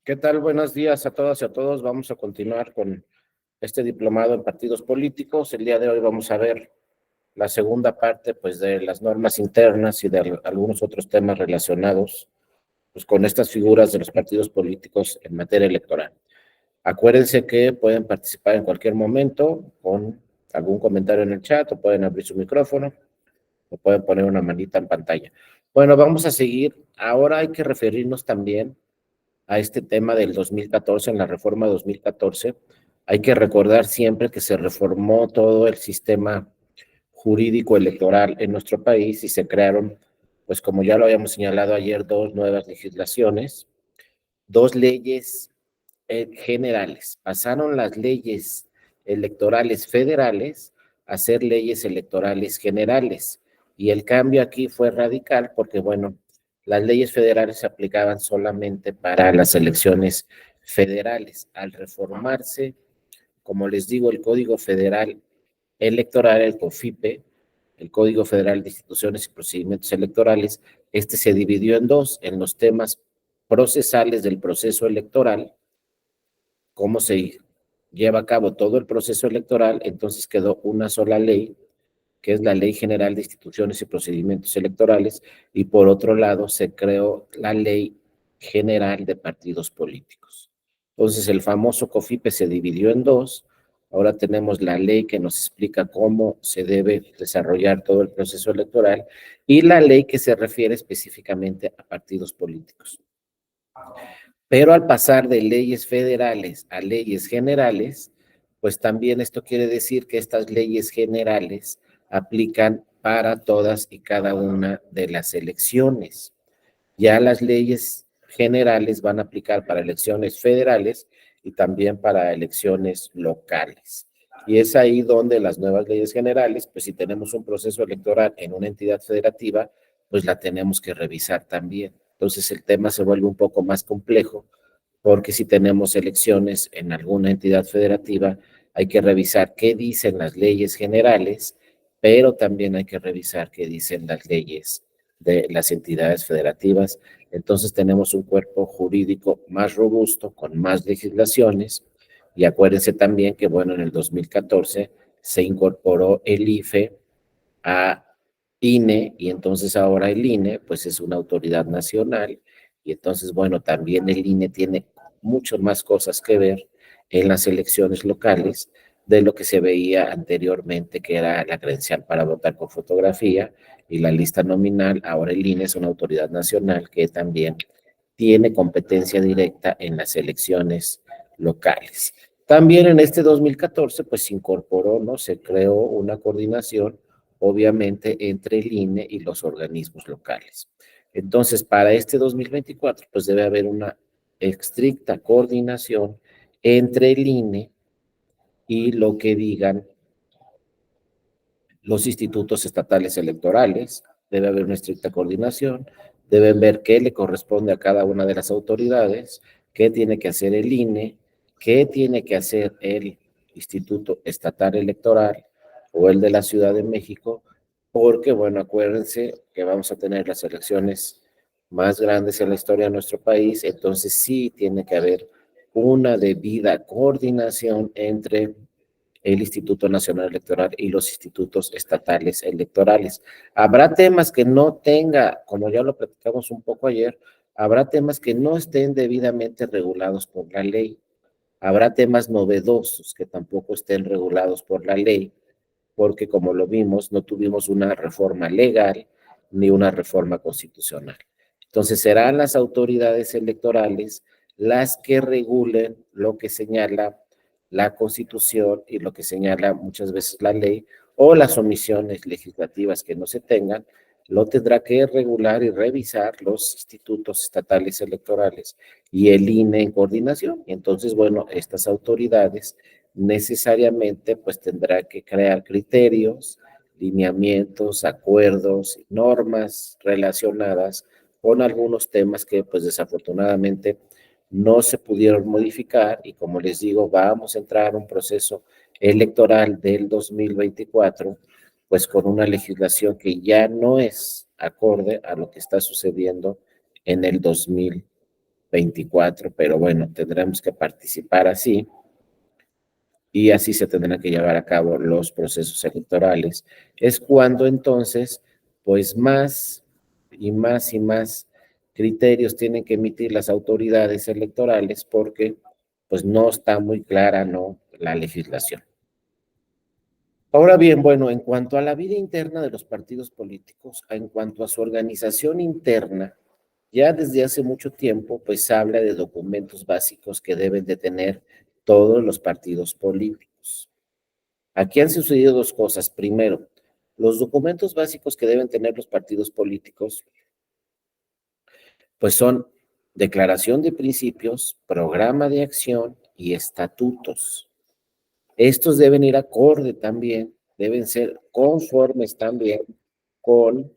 ¿Qué tal? Buenos días a todas y a todos. Vamos a continuar con este diplomado en partidos políticos. El día de hoy vamos a ver la segunda parte, pues, de las normas internas y de algunos otros temas relacionados, pues, con estas figuras de los partidos políticos en materia electoral. Acuérdense que pueden participar en cualquier momento con algún comentario en el chat, o pueden abrir su micrófono, o pueden poner una manita en pantalla. Bueno, vamos a seguir. Ahora hay que referirnos también a este tema del 2014, en la reforma 2014, hay que recordar siempre que se reformó todo el sistema jurídico electoral en nuestro país y se crearon, pues como ya lo habíamos señalado ayer, dos nuevas legislaciones, dos leyes generales. Pasaron las leyes electorales federales a ser leyes electorales generales. Y el cambio aquí fue radical porque, bueno, las leyes federales se aplicaban solamente para las elecciones federales. Al reformarse, como les digo, el Código Federal Electoral, el COFIPE, el Código Federal de Instituciones y Procedimientos Electorales, este se dividió en dos, en los temas procesales del proceso electoral, cómo se lleva a cabo todo el proceso electoral. Entonces quedó una sola ley, que es la Ley General de Instituciones y Procedimientos Electorales, y por otro lado se creó la Ley General de Partidos Políticos. Entonces el famoso COFIPE se dividió en dos. Ahora tenemos la ley que nos explica cómo se debe desarrollar todo el proceso electoral y la ley que se refiere específicamente a partidos políticos. Pero al pasar de leyes federales a leyes generales, pues también esto quiere decir que estas leyes generales aplican para todas y cada una de las elecciones. Ya las leyes generales van a aplicar para elecciones federales y también para elecciones locales. Y es ahí donde las nuevas leyes generales, pues si tenemos un proceso electoral en una entidad federativa, pues la tenemos que revisar también. Entonces el tema se vuelve un poco más complejo porque si tenemos elecciones en alguna entidad federativa, hay que revisar qué dicen las leyes generales, pero también hay que revisar qué dicen las leyes de las entidades federativas. Entonces tenemos un cuerpo jurídico más robusto, con más legislaciones, y acuérdense también que, bueno, en el 2014 se incorporó el IFE a INE, y entonces ahora el INE, pues es una autoridad nacional, y entonces, bueno, también el INE tiene muchas más cosas que ver en las elecciones locales de lo que se veía anteriormente, que era la credencial para votar con fotografía y la lista nominal. Ahora el INE es una autoridad nacional que también tiene competencia directa en las elecciones locales. También en este 2014, pues se incorporó, ¿no? Se creó una coordinación, obviamente, entre el INE y los organismos locales. Entonces, para este 2024, pues debe haber una estricta coordinación entre el INE y lo que digan los institutos estatales electorales. Debe haber una estricta coordinación, deben ver qué le corresponde a cada una de las autoridades, qué tiene que hacer el INE, qué tiene que hacer el Instituto Estatal Electoral o el de la Ciudad de México, porque, bueno, acuérdense que vamos a tener las elecciones más grandes en la historia de nuestro país. Entonces sí tiene que haber una debida coordinación entre el Instituto Nacional Electoral y los institutos estatales electorales. Habrá temas que no tenga, como ya lo platicamos un poco ayer, habrá temas que no estén debidamente regulados por la ley. Habrá temas novedosos que tampoco estén regulados por la ley, porque como lo vimos, no tuvimos una reforma legal ni una reforma constitucional. Entonces serán las autoridades electorales las que regulen lo que señala la Constitución y lo que señala muchas veces la ley, o las omisiones legislativas que no se tengan, lo tendrá que regular y revisar los institutos estatales electorales y el INE en coordinación. Entonces, bueno, estas autoridades necesariamente pues tendrá que crear criterios, lineamientos, acuerdos, normas relacionadas con algunos temas que pues desafortunadamente no se pudieron modificar. Y como les digo, vamos a entrar a un proceso electoral del 2024 pues con una legislación que ya no es acorde a lo que está sucediendo en el 2014. 24, pero bueno, tendremos que participar así y así se tendrán que llevar a cabo los procesos electorales. Es cuando entonces, pues más y más y más criterios tienen que emitir las autoridades electorales porque pues no está muy clara, ¿no?, la legislación. Ahora bien, bueno, en cuanto a la vida interna de los partidos políticos, en cuanto a su organización interna, ya desde hace mucho tiempo, pues habla de documentos básicos que deben de tener todos los partidos políticos. Aquí han sucedido dos cosas. Primero, los documentos básicos que deben tener los partidos políticos, pues son declaración de principios, programa de acción y estatutos. Estos deben ir acorde también, deben ser conformes también con,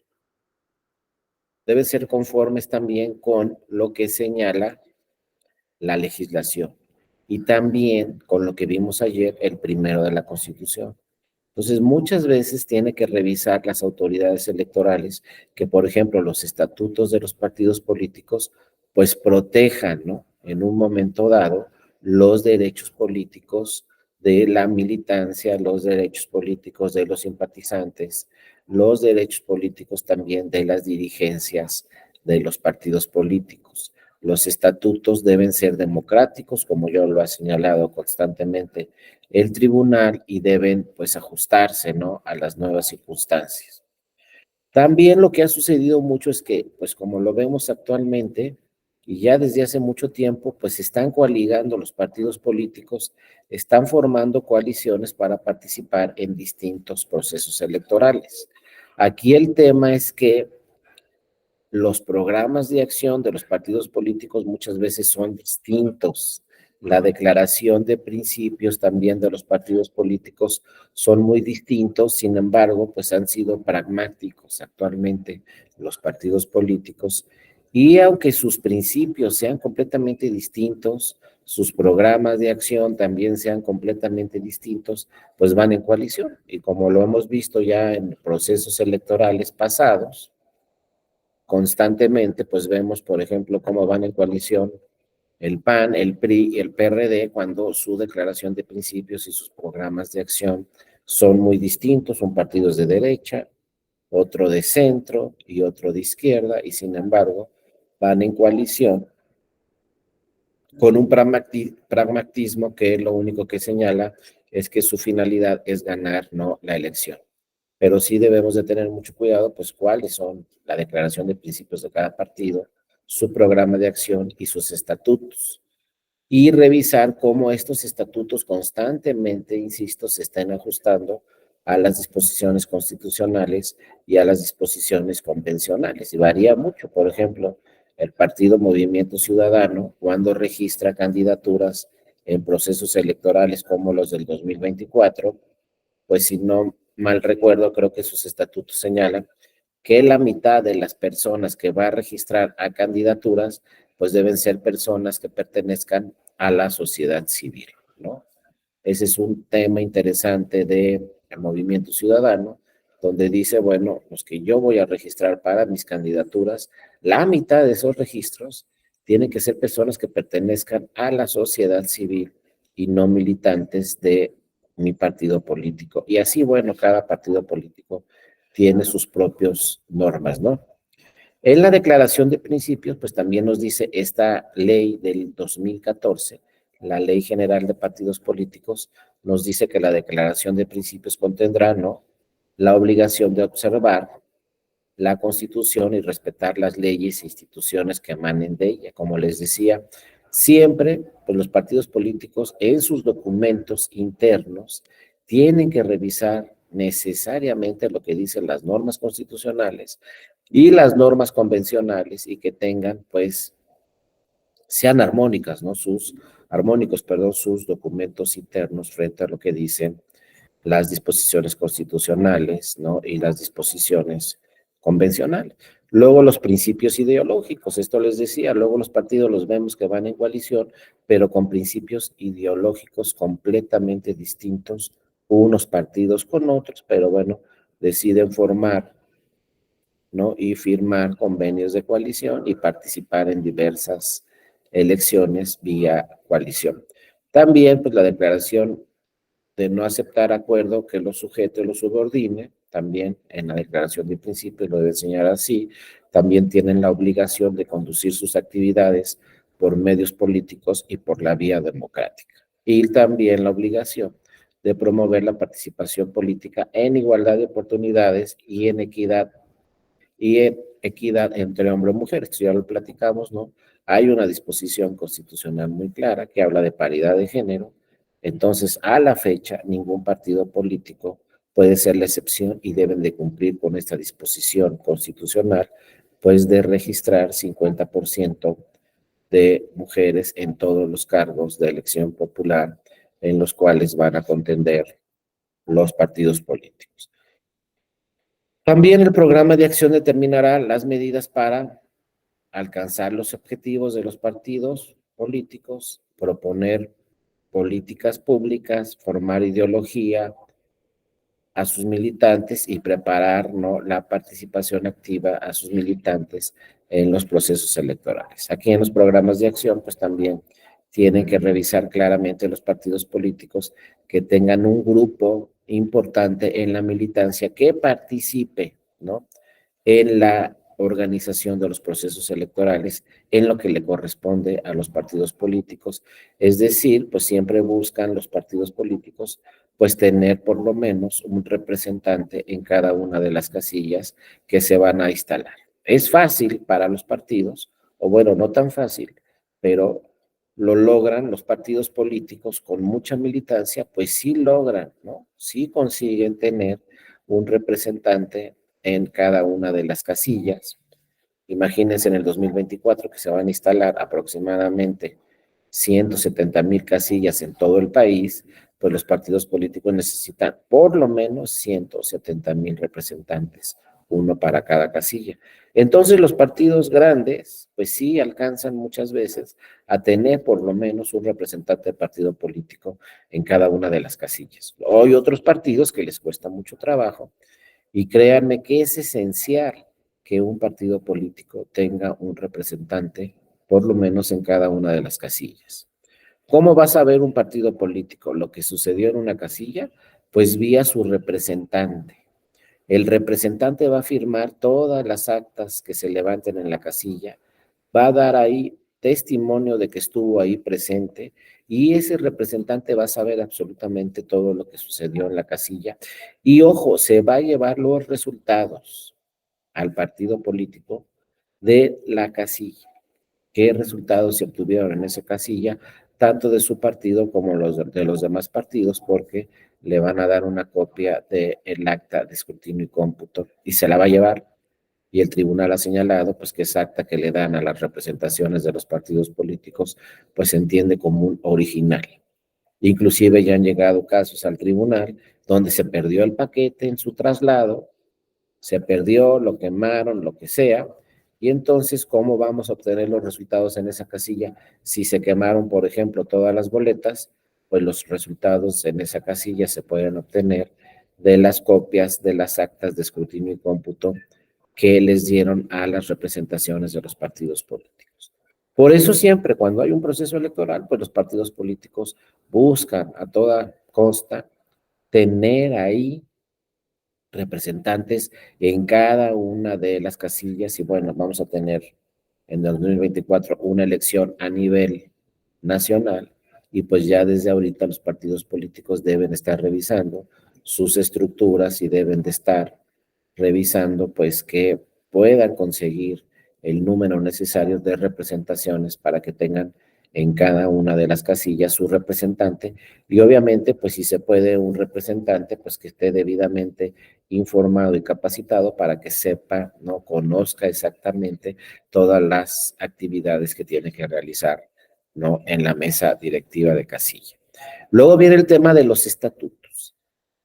deben ser conformes también con lo que señala la legislación y también con lo que vimos ayer, el primero de la Constitución. Entonces, muchas veces tiene que revisar las autoridades electorales que, por ejemplo, los estatutos de los partidos políticos, pues protejan, ¿no?, en un momento dado, los derechos políticos de la militancia, los derechos políticos de los simpatizantes, los derechos políticos también de las dirigencias de los partidos políticos. Los estatutos deben ser democráticos, como yo lo he señalado constantemente el tribunal, y deben pues ajustarse, ¿no?, a las nuevas circunstancias. También lo que ha sucedido mucho es que, pues como lo vemos actualmente, y ya desde hace mucho tiempo, pues están coaligando los partidos políticos, están formando coaliciones para participar en distintos procesos electorales. Aquí el tema es que los programas de acción de los partidos políticos muchas veces son distintos. La declaración de principios también de los partidos políticos son muy distintos, sin embargo, pues han sido pragmáticos actualmente los partidos políticos. Y aunque sus principios sean completamente distintos, sus programas de acción también sean completamente distintos, pues van en coalición. Y como lo hemos visto ya en procesos electorales pasados, constantemente, pues vemos, por ejemplo, cómo van en coalición el PAN, el PRI y el PRD cuando su declaración de principios y sus programas de acción son muy distintos. Un partido es de derecha, otro de centro y otro de izquierda, y sin embargo van en coalición con un pragmatismo que lo único que señala es que su finalidad es ganar, no la elección. Pero sí debemos de tener mucho cuidado, pues cuáles son la declaración de principios de cada partido, su programa de acción y sus estatutos. Y revisar cómo estos estatutos constantemente, insisto, se están ajustando a las disposiciones constitucionales y a las disposiciones convencionales. Y varía mucho. Por ejemplo, el partido Movimiento Ciudadano, cuando registra candidaturas en procesos electorales como los del 2024, pues si no mal recuerdo, creo que sus estatutos señalan que la mitad de las personas que va a registrar a candidaturas, pues deben ser personas que pertenezcan a la sociedad civil, ¿no? Ese es un tema interesante del Movimiento Ciudadano, donde dice, bueno, los que yo voy a registrar para mis candidaturas, la mitad de esos registros tienen que ser personas que pertenezcan a la sociedad civil y no militantes de mi partido político. Y así, bueno, cada partido político tiene sus propias normas, ¿no? En la declaración de principios, pues también nos dice esta ley del 2014, la Ley General de Partidos Políticos, nos dice que la declaración de principios contendrá, ¿no?, la obligación de observar la Constitución y respetar las leyes e instituciones que emanen de ella. Como les decía, siempre pues, los partidos políticos en sus documentos internos tienen que revisar necesariamente lo que dicen las normas constitucionales y las normas convencionales, y que tengan, pues, sean armónicas, ¿no? Armónicos, perdón, sus documentos internos frente a lo que dicen las disposiciones constitucionales, ¿no?, y las disposiciones convencionales. Luego los principios ideológicos, esto les decía, luego los partidos los vemos que van en coalición, pero con principios ideológicos completamente distintos unos partidos con otros, pero bueno, deciden formar, ¿no?, y firmar convenios de coalición y participar en diversas elecciones vía coalición. También, pues la declaración de no aceptar acuerdo que lo sujete o lo subordine, también en la declaración de principios lo debe enseñar así, también tienen la obligación de conducir sus actividades por medios políticos y por la vía democrática. Y también la obligación de promover la participación política en igualdad de oportunidades y en equidad entre hombre y mujer. Esto ya lo platicamos, ¿no? Hay una disposición constitucional muy clara que habla de paridad de género. Entonces, a la fecha, ningún partido político puede ser la excepción y deben de cumplir con esta disposición constitucional, pues de registrar 50% de mujeres en todos los cargos de elección popular en los cuales van a contender los partidos políticos. También el programa de acción determinará las medidas para alcanzar los objetivos de los partidos políticos, proponer políticas públicas, formar ideología a sus militantes y preparar, ¿no?, la participación activa a sus militantes en los procesos electorales. Aquí en los programas de acción, pues también tienen que revisar claramente los partidos políticos que tengan un grupo importante en la militancia que participe, ¿no?, en la organización de los procesos electorales en lo que le corresponde a los partidos políticos. Es decir, pues siempre buscan los partidos políticos pues tener por lo menos un representante en cada una de las casillas que se van a instalar. Es fácil para los partidos, o bueno, no tan fácil, pero lo logran los partidos políticos con mucha militancia, pues sí logran, ¿no? Sí consiguen tener un representante en cada una de las casillas. Imagínense en el 2024 que se van a instalar aproximadamente 170,000 casillas en todo el país, pues los partidos políticos necesitan por lo menos 170,000 representantes, uno para cada casilla. Entonces los partidos grandes, pues sí alcanzan muchas veces a tener por lo menos un representante de partido político en cada una de las casillas. Hay otros partidos que les cuesta mucho trabajo, y créanme que es esencial que un partido político tenga un representante, por lo menos en cada una de las casillas. ¿Cómo va a saber un partido político lo que sucedió en una casilla? Pues vía su representante. El representante va a firmar todas las actas que se levanten en la casilla, va a dar ahí testimonio de que estuvo ahí presente y ese representante va a saber absolutamente todo lo que sucedió en la casilla. Y ojo, se va a llevar los resultados al partido político de la casilla. ¿Qué resultados se obtuvieron en esa casilla? Tanto de su partido como de los demás partidos, porque le van a dar una copia del acta de escrutinio y cómputo y se la va a llevar. Y el tribunal ha señalado pues que esa acta que le dan a las representaciones de los partidos políticos pues se entiende como un original. Inclusive ya han llegado casos al tribunal donde se perdió el paquete en su traslado, se perdió, lo quemaron, lo que sea, y entonces, ¿cómo vamos a obtener los resultados en esa casilla? Si se quemaron, por ejemplo, todas las boletas, pues los resultados en esa casilla se pueden obtener de las copias de las actas de escrutinio y cómputo que les dieron a las representaciones de los partidos políticos. Por eso siempre cuando hay un proceso electoral, pues los partidos políticos buscan a toda costa tener ahí representantes en cada una de las casillas y bueno, vamos a tener en 2024 una elección a nivel nacional y pues ya desde ahorita los partidos políticos deben estar revisando sus estructuras y deben de estar revisando pues que puedan conseguir el número necesario de representaciones para que tengan en cada una de las casillas su representante y obviamente pues si se puede un representante pues que esté debidamente informado y capacitado para que sepa, no conozca exactamente todas las actividades que tiene que realizar, no en la mesa directiva de casilla. Luego viene el tema de los estatutos.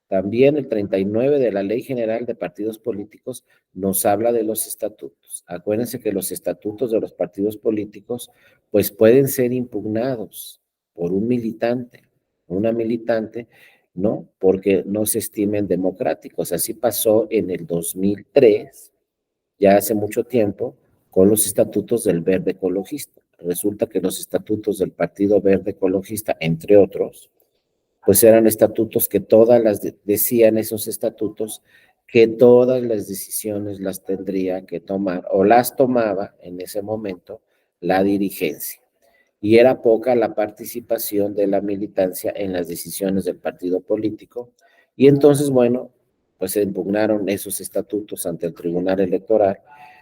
También el 39 de la Ley General de Partidos Políticos nos habla de los estatutos. Acuérdense que los estatutos de los partidos políticos pues pueden ser impugnados por un militante, una militante, ¿no? Porque no se estimen democráticos. Así pasó en el 2003, ya hace mucho tiempo, con los estatutos del Verde Ecologista. resulta que los estatutos del Partido Verde Ecologista, entre otros, pues eran estatutos que decían esos estatutos que todas las decisiones las tendría que tomar o las tomaba en ese momento la dirigencia. Y era poca la participación de la militancia en las decisiones del partido político. Y entonces, bueno, pues se impugnaron esos estatutos ante el Tribunal Electoral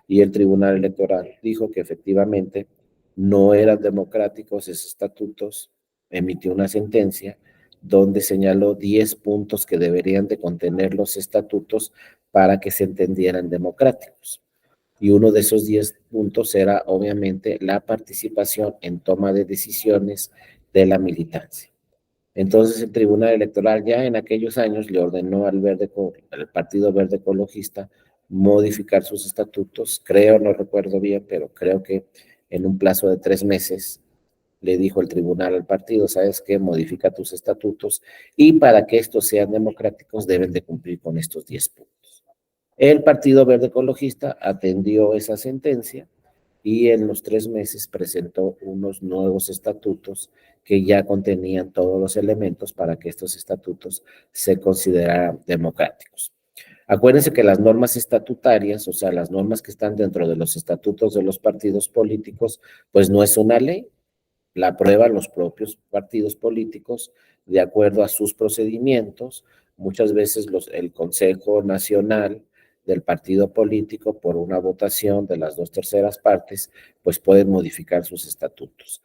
y el Tribunal Electoral dijo que efectivamente no eran democráticos esos estatutos, emitió una sentencia donde señaló 10 puntos que deberían de contener los estatutos para que se entendieran democráticos. Y uno de esos 10 puntos era obviamente la participación en toma de decisiones de la militancia. Entonces el Tribunal Electoral ya en aquellos años le ordenó al Partido Verde Ecologista modificar sus estatutos, creo, no recuerdo bien, pero creo que en un plazo de 3 meses le dijo el tribunal al partido, ¿sabes qué? Modifica tus estatutos y para que estos sean democráticos deben de cumplir con estos 10 puntos. El Partido Verde Ecologista atendió esa sentencia y en los 3 meses presentó unos nuevos estatutos que ya contenían todos los elementos para que estos estatutos se consideraran democráticos. Acuérdense que las normas estatutarias, o sea, las normas que están dentro de los estatutos de los partidos políticos, pues no es una ley, la aprueban los propios partidos políticos de acuerdo a sus procedimientos. Muchas veces el Consejo Nacional del partido político, por una votación de las 2/3 partes, pues pueden modificar sus estatutos.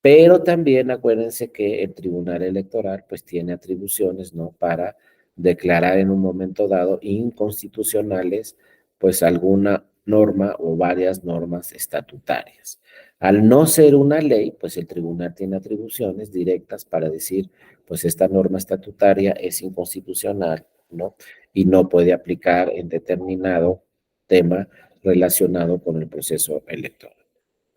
Pero también acuérdense que el Tribunal Electoral pues tiene atribuciones, ¿no? Para declarar en un momento dado inconstitucionales pues alguna norma o varias normas estatutarias. Al no ser una ley, pues el tribunal tiene atribuciones directas para decir, pues esta norma estatutaria es inconstitucional, ¿no? Y no puede aplicar en determinado tema relacionado con el proceso electoral.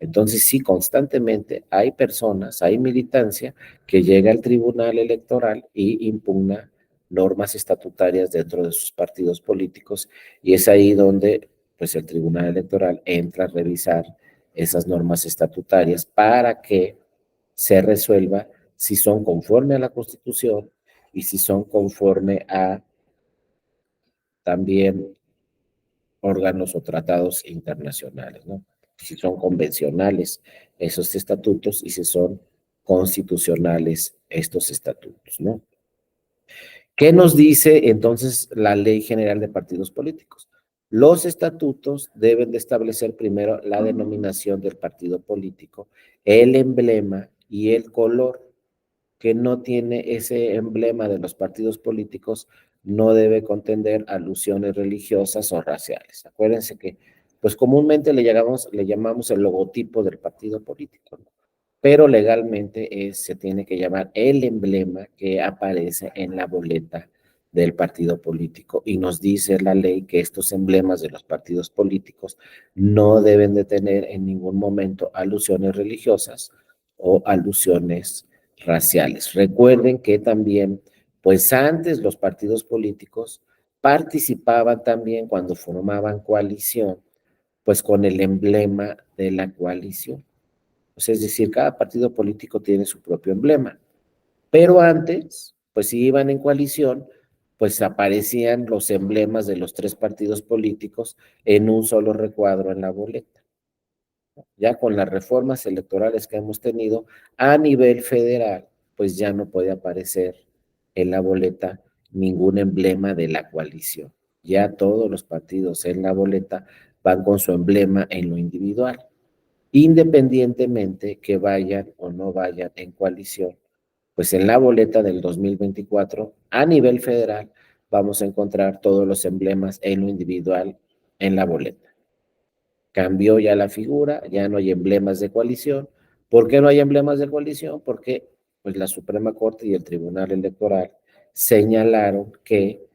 Entonces, sí, constantemente hay personas, hay militancia que llega al tribunal electoral y impugna normas estatutarias dentro de sus partidos políticos y es ahí donde pues el tribunal electoral entra a revisar esas normas estatutarias para que se resuelva si son conforme a la Constitución y si son conforme a también órganos o tratados internacionales, ¿no? Si son convencionales esos estatutos y si son constitucionales estos estatutos, ¿no? ¿Qué nos dice entonces la Ley General de Partidos Políticos? Los estatutos deben de establecer primero la denominación del partido político, el emblema y el color. Que no tiene ese emblema de los partidos políticos no debe contener alusiones religiosas o raciales. Acuérdense que, pues comúnmente le llamamos el logotipo del partido político, ¿no? Pero legalmente se tiene que llamar el emblema que aparece en la boleta del partido político y nos dice la ley que estos emblemas de los partidos políticos no deben de tener en ningún momento alusiones religiosas o alusiones raciales. Recuerden que también, pues antes los partidos políticos participaban también cuando formaban coalición, pues con el emblema de la coalición. Pues es decir, cada partido político tiene su propio emblema. Pero antes, pues si iban en coalición, pues aparecían los emblemas de los 3 partidos políticos en un solo recuadro en la boleta. Ya con las reformas electorales que hemos tenido a nivel federal, pues ya no puede aparecer en la boleta ningún emblema de la coalición. Ya todos los partidos en la boleta van con su emblema en lo individual, independientemente que vayan o no vayan en coalición. Pues en la boleta del 2024, a nivel federal, vamos a encontrar todos los emblemas en lo individual en la boleta. Cambió ya la figura, ya no hay emblemas de coalición. ¿Por qué no hay emblemas de coalición? Porque pues la Suprema Corte y el Tribunal Electoral señalaron que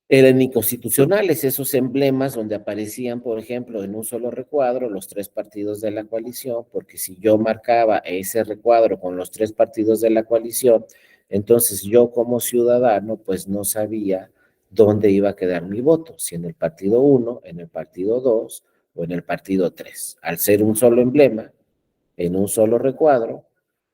eran inconstitucionales esos emblemas donde aparecían, por ejemplo, en un solo recuadro los 3 partidos de la coalición, porque si yo marcaba ese recuadro con los 3 partidos de la coalición, entonces yo como ciudadano pues no sabía dónde iba a quedar mi voto, si en el partido 1, en el partido 2 o en el partido 3. Al ser un solo emblema, en un solo recuadro,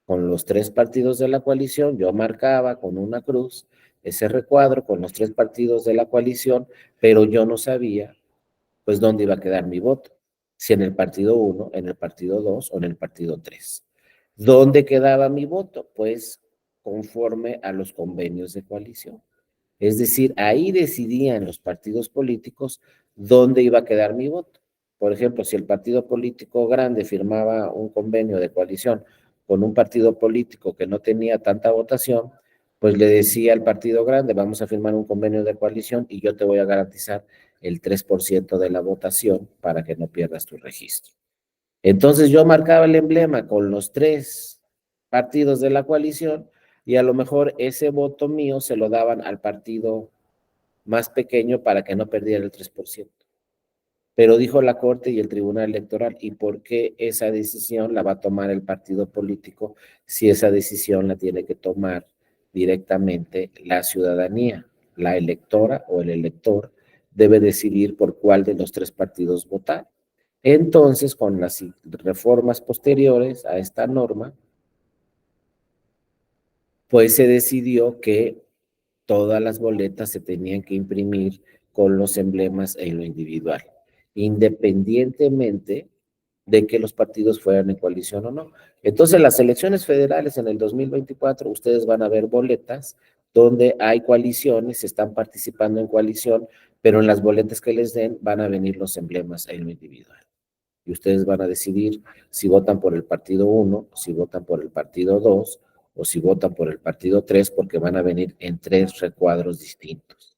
con los 3 partidos de la coalición, yo marcaba con una cruz ese recuadro con los 3 partidos de la coalición, pero yo no sabía, pues, dónde iba a quedar mi voto, si en el partido 1, en el partido 2 o en el partido 3. ¿Dónde quedaba mi voto? Pues, conforme a los convenios de coalición. Es decir, ahí decidían los partidos políticos dónde iba a quedar mi voto. Por ejemplo, si el partido político grande firmaba un convenio de coalición con un partido político que no tenía tanta votación, pues le decía al partido grande, vamos a firmar un convenio de coalición y yo te voy a garantizar el 3% de la votación para que no pierdas tu registro. Entonces yo marcaba el emblema con los 3 partidos de la coalición y a lo mejor ese voto mío se lo daban al partido más pequeño para que no perdiera el 3%. Pero dijo la Corte y el Tribunal Electoral, ¿y por qué esa decisión la va a tomar el partido político si esa decisión la tiene que tomar directamente la ciudadanía? La electora o el elector debe decidir por cuál de los 3 partidos votar. Entonces, con las reformas posteriores a esta norma, pues se decidió que todas las boletas se tenían que imprimir con los emblemas en lo individual, independientemente de que los partidos fueran en coalición o no. Entonces, las elecciones federales en el 2024, ustedes van a ver boletas donde hay coaliciones, están participando en coalición, pero en las boletas que les den van a venir los emblemas en lo individual. Y ustedes van a decidir si votan por el partido 1, si votan por el partido 2 o si votan por el partido 3, porque van a venir en 3 recuadros distintos.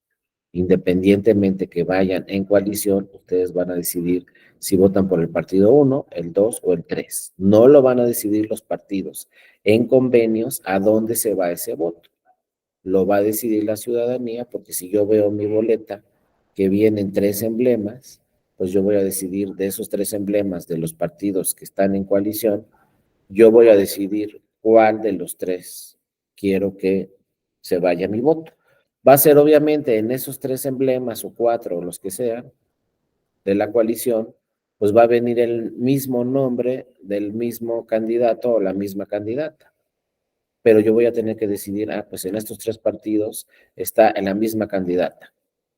Independientemente que vayan en coalición, ustedes van a decidir si votan por el partido 1, el 2 o el 3. No lo van a decidir los partidos en convenios a dónde se va ese voto. Lo va a decidir la ciudadanía, porque si yo veo mi boleta que vienen 3 emblemas, pues yo voy a decidir de esos 3 emblemas de los partidos que están en coalición, yo voy a decidir cuál de los 3 quiero que se vaya mi voto. Va a ser obviamente en esos 3 emblemas o 4 o los que sean de la coalición, pues va a venir el mismo nombre del mismo candidato o la misma candidata. Pero yo voy a tener que decidir, pues en estos 3 partidos está en la misma candidata.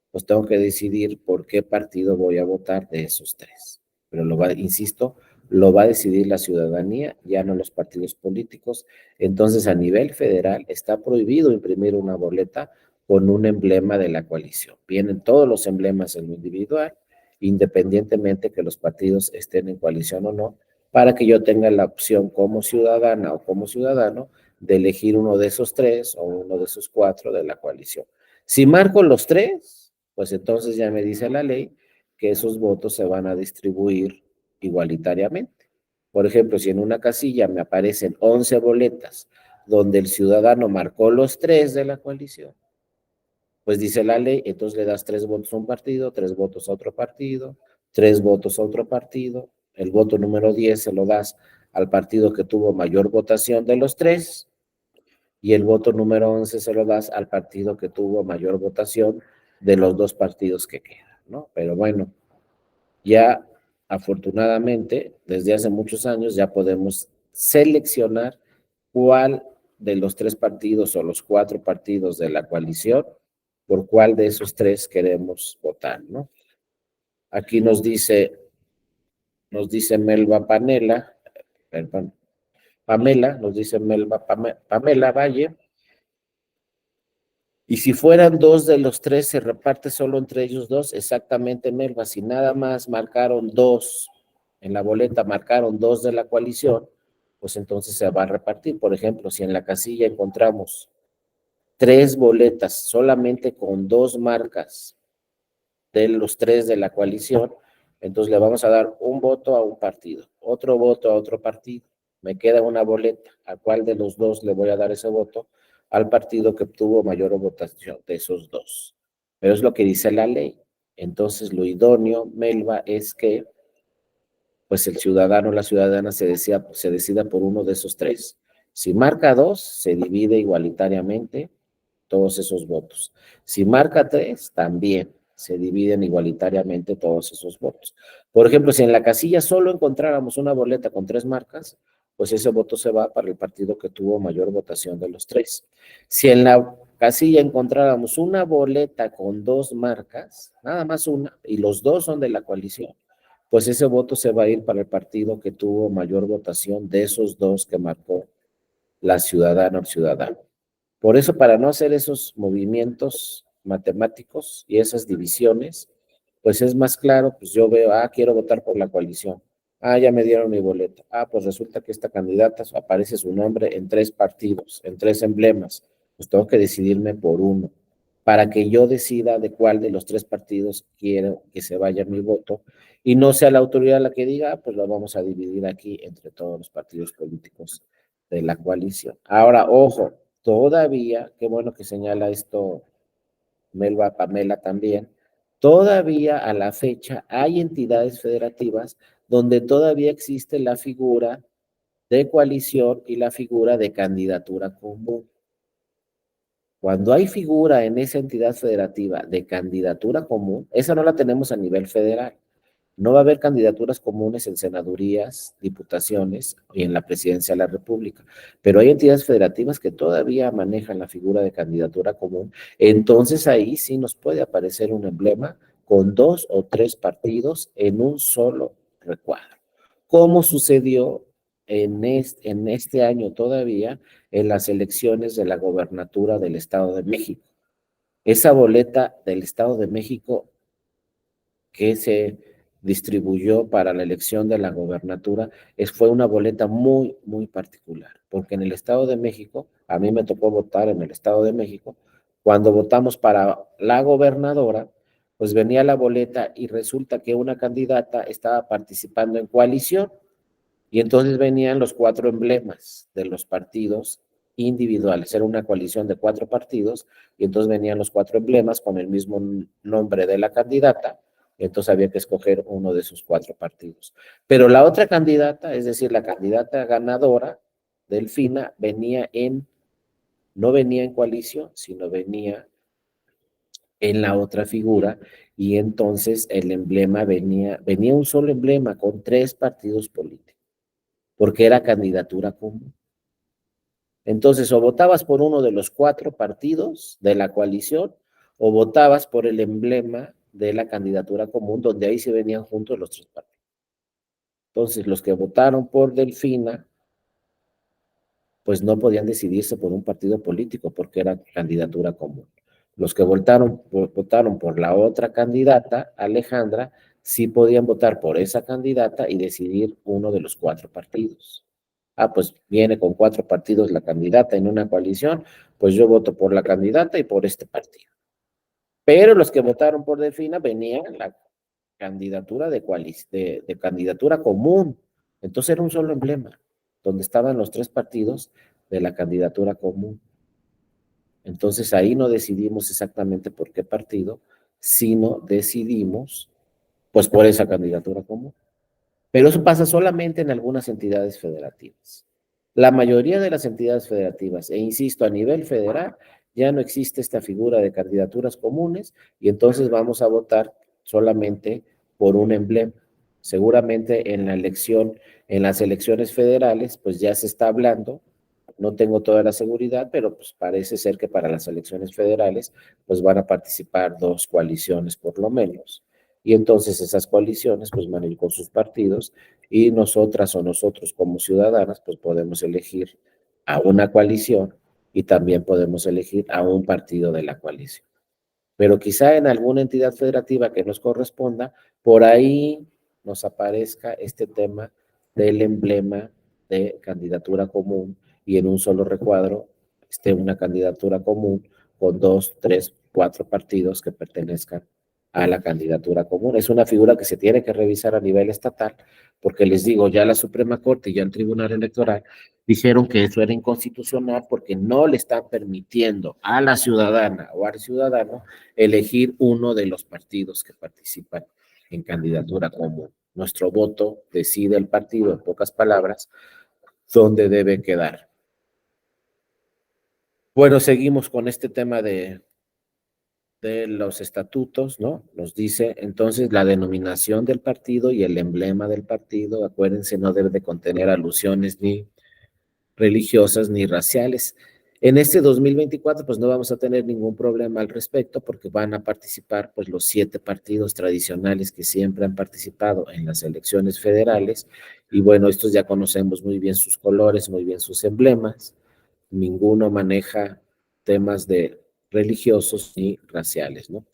Pues tengo que decidir por qué partido voy a votar de esos 3. Pero insisto, lo va a decidir la ciudadanía, ya no los partidos políticos. Entonces, a nivel federal está prohibido imprimir una boleta con un emblema de la coalición. Vienen todos los emblemas en lo individual, independientemente que los partidos estén en coalición o no, para que yo tenga la opción como ciudadana o como ciudadano de elegir uno de esos 3 o uno de esos 4 de la coalición. Si marco los 3, pues entonces ya me dice la ley que esos votos se van a distribuir igualitariamente. Por ejemplo, si en una casilla me aparecen 11 boletas donde el ciudadano marcó los 3 de la coalición, pues dice la ley, entonces le das 3 votos a un partido, 3 votos a otro partido, 3 votos a otro partido, el voto número 10 se lo das al partido que tuvo mayor votación de los 3, y el voto número 11 se lo das al partido que tuvo mayor votación de los 2 partidos que quedan, ¿no? Pero bueno, ya afortunadamente, desde hace muchos años ya podemos seleccionar cuál de los 3 partidos o los 4 partidos de la coalición, por cuál de esos 3 queremos votar, ¿no? Aquí nos dice Melba Panela, perdón, Pamela, nos dice Melba Pamela Valle. Y si fueran 2 de los 3, se reparte solo entre ellos 2, exactamente, Melba. Si nada más marcaron 2 en la boleta, marcaron 2 de la coalición, pues entonces se va a repartir. Por ejemplo, si en la casilla encontramos 3 boletas solamente con 2 marcas de los 3 de la coalición, entonces le vamos a dar un voto a un partido, otro voto a otro partido. Me queda una boleta. ¿A cuál de los 2 le voy a dar ese voto? Al partido que obtuvo mayor votación de esos 2. Pero es lo que dice la ley. Entonces, lo idóneo, Melba, es que pues el ciudadano o la ciudadana se decida por uno de esos 3. Si marca 2, se divide igualitariamente todos esos votos. Si marca 3, también se dividen igualitariamente todos esos votos. Por ejemplo, si en la casilla solo encontráramos una boleta con 3 marcas, pues ese voto se va para el partido que tuvo mayor votación de los tres. Si en la casilla encontráramos una boleta con dos marcas, nada más una, y los dos son de la coalición, pues ese voto se va a ir para el partido que tuvo mayor votación de esos dos que marcó la ciudadana o ciudadano. Por eso, para no hacer esos movimientos matemáticos y esas divisiones, pues es más claro, pues yo veo, quiero votar por la coalición. Ya me dieron mi boleta. Pues resulta que esta candidata aparece su nombre en tres partidos, en tres emblemas. Pues tengo que decidirme por uno, para que yo decida de cuál de los tres partidos quiero que se vaya mi voto y no sea la autoridad la que diga, pues lo vamos a dividir aquí entre todos los partidos políticos de la coalición. Ahora, ojo, todavía, qué bueno que señala esto Melba Pamela también, todavía a la fecha hay entidades federativas donde todavía existe la figura de coalición y la figura de candidatura común. Cuando hay figura en esa entidad federativa de candidatura común, esa no la tenemos a nivel federal. No va a haber candidaturas comunes en senadurías, diputaciones y en la presidencia de la República, pero hay entidades federativas que todavía manejan la figura de candidatura común. Entonces ahí sí nos puede aparecer un emblema con dos o tres partidos en un solo recuadro, como sucedió en este año todavía en las elecciones de la gobernatura del Estado de México. Esa boleta del Estado de México que se distribuyó para la elección de la gobernatura fue una boleta muy, muy particular, porque en el Estado de México, a mí me tocó votar en el Estado de México, cuando votamos para la gobernadora, pues venía la boleta y resulta que una candidata estaba participando en coalición y entonces venían los cuatro emblemas de los partidos individuales. Era una coalición de cuatro partidos y entonces venían los cuatro emblemas con el mismo nombre de la candidata. Entonces había que escoger uno de esos cuatro partidos. Pero la otra candidata, es decir, la candidata ganadora, Delfina, no venía en coalición, sino venía en la otra figura, y entonces el emblema venía un solo emblema con tres partidos políticos, porque era candidatura común. Entonces, o votabas por uno de los cuatro partidos de la coalición, o votabas por el emblema de la candidatura común, donde ahí se venían juntos los tres partidos. Entonces, los que votaron por Delfina, pues no podían decidirse por un partido político, porque era candidatura común. Los que votaron por la otra candidata, Alejandra, sí podían votar por esa candidata y decidir uno de los cuatro partidos. Pues viene con cuatro partidos la candidata en una coalición, pues yo voto por la candidata y por este partido. Pero los que votaron por Delfina venían la candidatura de candidatura común. Entonces era un solo emblema, donde estaban los tres partidos de la candidatura común. Entonces ahí no decidimos exactamente por qué partido, sino decidimos pues por esa candidatura común. Pero eso pasa solamente en algunas entidades federativas. La mayoría de las entidades federativas, e insisto, a nivel federal, ya no existe esta figura de candidaturas comunes y entonces vamos a votar solamente por un emblema. Seguramente en las elecciones federales, pues ya se está hablando, no tengo toda la seguridad, pero pues parece ser que para las elecciones federales, pues van a participar dos coaliciones por lo menos. Y entonces esas coaliciones pues van a ir con sus partidos y nosotras o nosotros como ciudadanas pues podemos elegir a una coalición y también podemos elegir a un partido de la coalición. Pero quizá en alguna entidad federativa que nos corresponda, por ahí nos aparezca este tema del emblema de candidatura común y en un solo recuadro esté una candidatura común con dos, tres, cuatro partidos que pertenezcan a la candidatura común. Es una figura que se tiene que revisar a nivel estatal, porque les digo, ya la Suprema Corte y ya el Tribunal Electoral dijeron que eso era inconstitucional porque no le están permitiendo a la ciudadana o al ciudadano elegir uno de los partidos que participan en candidatura común. Nuestro voto decide el partido, en pocas palabras, dónde debe quedar. Bueno, seguimos con este tema de los estatutos, ¿no? Nos dice entonces la denominación del partido y el emblema del partido, acuérdense, no debe de contener alusiones ni religiosas ni raciales. En este 2024, pues no vamos a tener ningún problema al respecto porque van a participar pues los 7 partidos tradicionales que siempre han participado en las elecciones federales y bueno, estos ya conocemos muy bien sus colores, muy bien sus emblemas, ninguno maneja temas de religiosos ni raciales, ¿no?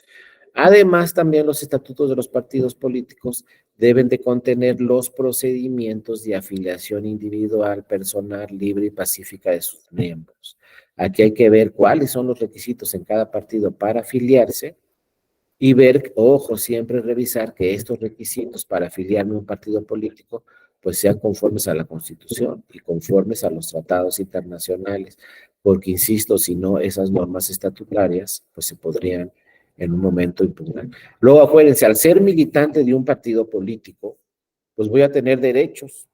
Además, también los estatutos de los partidos políticos deben de contener los procedimientos de afiliación individual, personal, libre y pacífica de sus miembros. Aquí hay que ver cuáles son los requisitos en cada partido para afiliarse y ver, ojo, siempre revisar que estos requisitos para afiliarme a un partido político pues sean conformes a la Constitución y conformes a los tratados internacionales, porque insisto, si no, esas normas estatutarias pues se podrían en un momento impugnar. Luego, acuérdense, al ser militante de un partido político, pues voy a tener derechos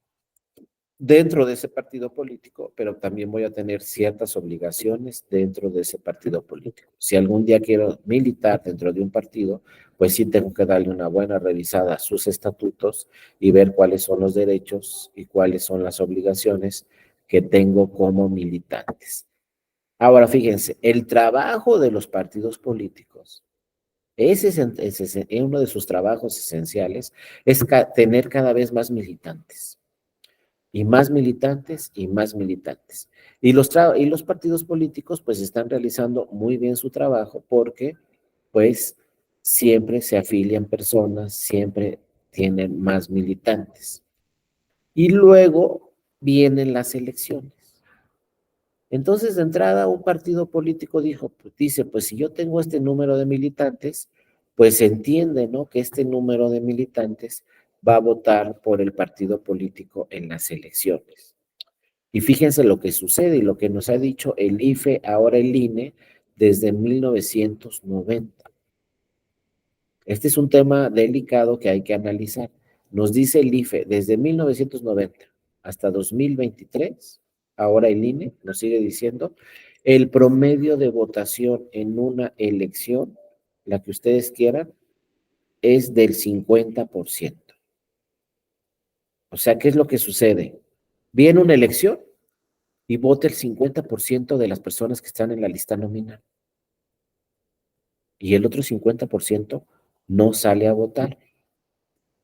dentro de ese partido político, pero también voy a tener ciertas obligaciones dentro de ese partido político. Si algún día quiero militar dentro de un partido, pues sí tengo que darle una buena revisada a sus estatutos y ver cuáles son los derechos y cuáles son las obligaciones que tengo como militantes. Ahora, fíjense, el trabajo de los partidos políticos, uno de sus trabajos esenciales, es tener cada vez más militantes y más militantes y más militantes. Y los partidos políticos pues están realizando muy bien su trabajo porque pues siempre se afilian personas, siempre tienen más militantes. Y luego vienen las elecciones. Entonces, de entrada, un partido político dice, pues si yo tengo este número de militantes, pues se entiende, ¿no? Que este número de militantes va a votar por el partido político en las elecciones. Y fíjense lo que sucede y lo que nos ha dicho el IFE, ahora el INE, desde 1990. Este es un tema delicado que hay que analizar. Nos dice el IFE, desde 1990 hasta 2023, ahora el INE nos sigue diciendo, el promedio de votación en una elección, la que ustedes quieran, es del 50%. O sea, ¿qué es lo que sucede? Viene una elección y vota el 50% de las personas que están en la lista nominal. Y el otro 50% no sale a votar.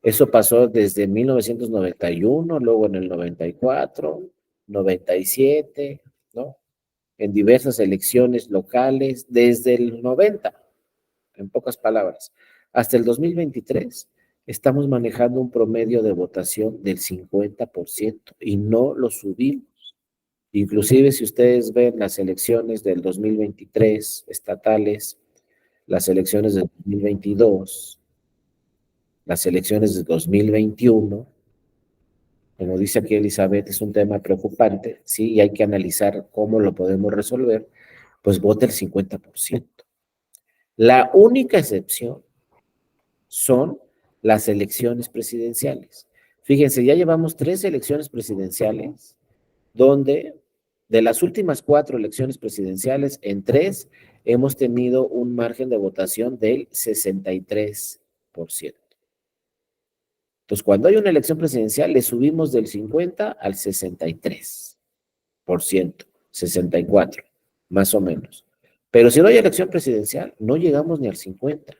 Eso pasó desde 1991, luego en el 94, 97, ¿no? En diversas elecciones locales, desde el 90, en pocas palabras, hasta el 2023, estamos manejando un promedio de votación del 50% y no lo subimos. Inclusive si ustedes ven las elecciones del 2023 estatales, las elecciones del 2022, las elecciones del 2021, como dice aquí Elizabeth, es un tema preocupante, sí, y hay que analizar cómo lo podemos resolver, pues vota el 50%. La única excepción son las elecciones presidenciales. Fíjense, ya llevamos 3 elecciones presidenciales donde de las últimas 4 elecciones presidenciales, en 3 hemos tenido un margen de votación del 63%. Entonces, cuando hay una elección presidencial, le subimos del 50 al 63%, 64, más o menos. Pero si no hay elección presidencial, no llegamos ni al 50,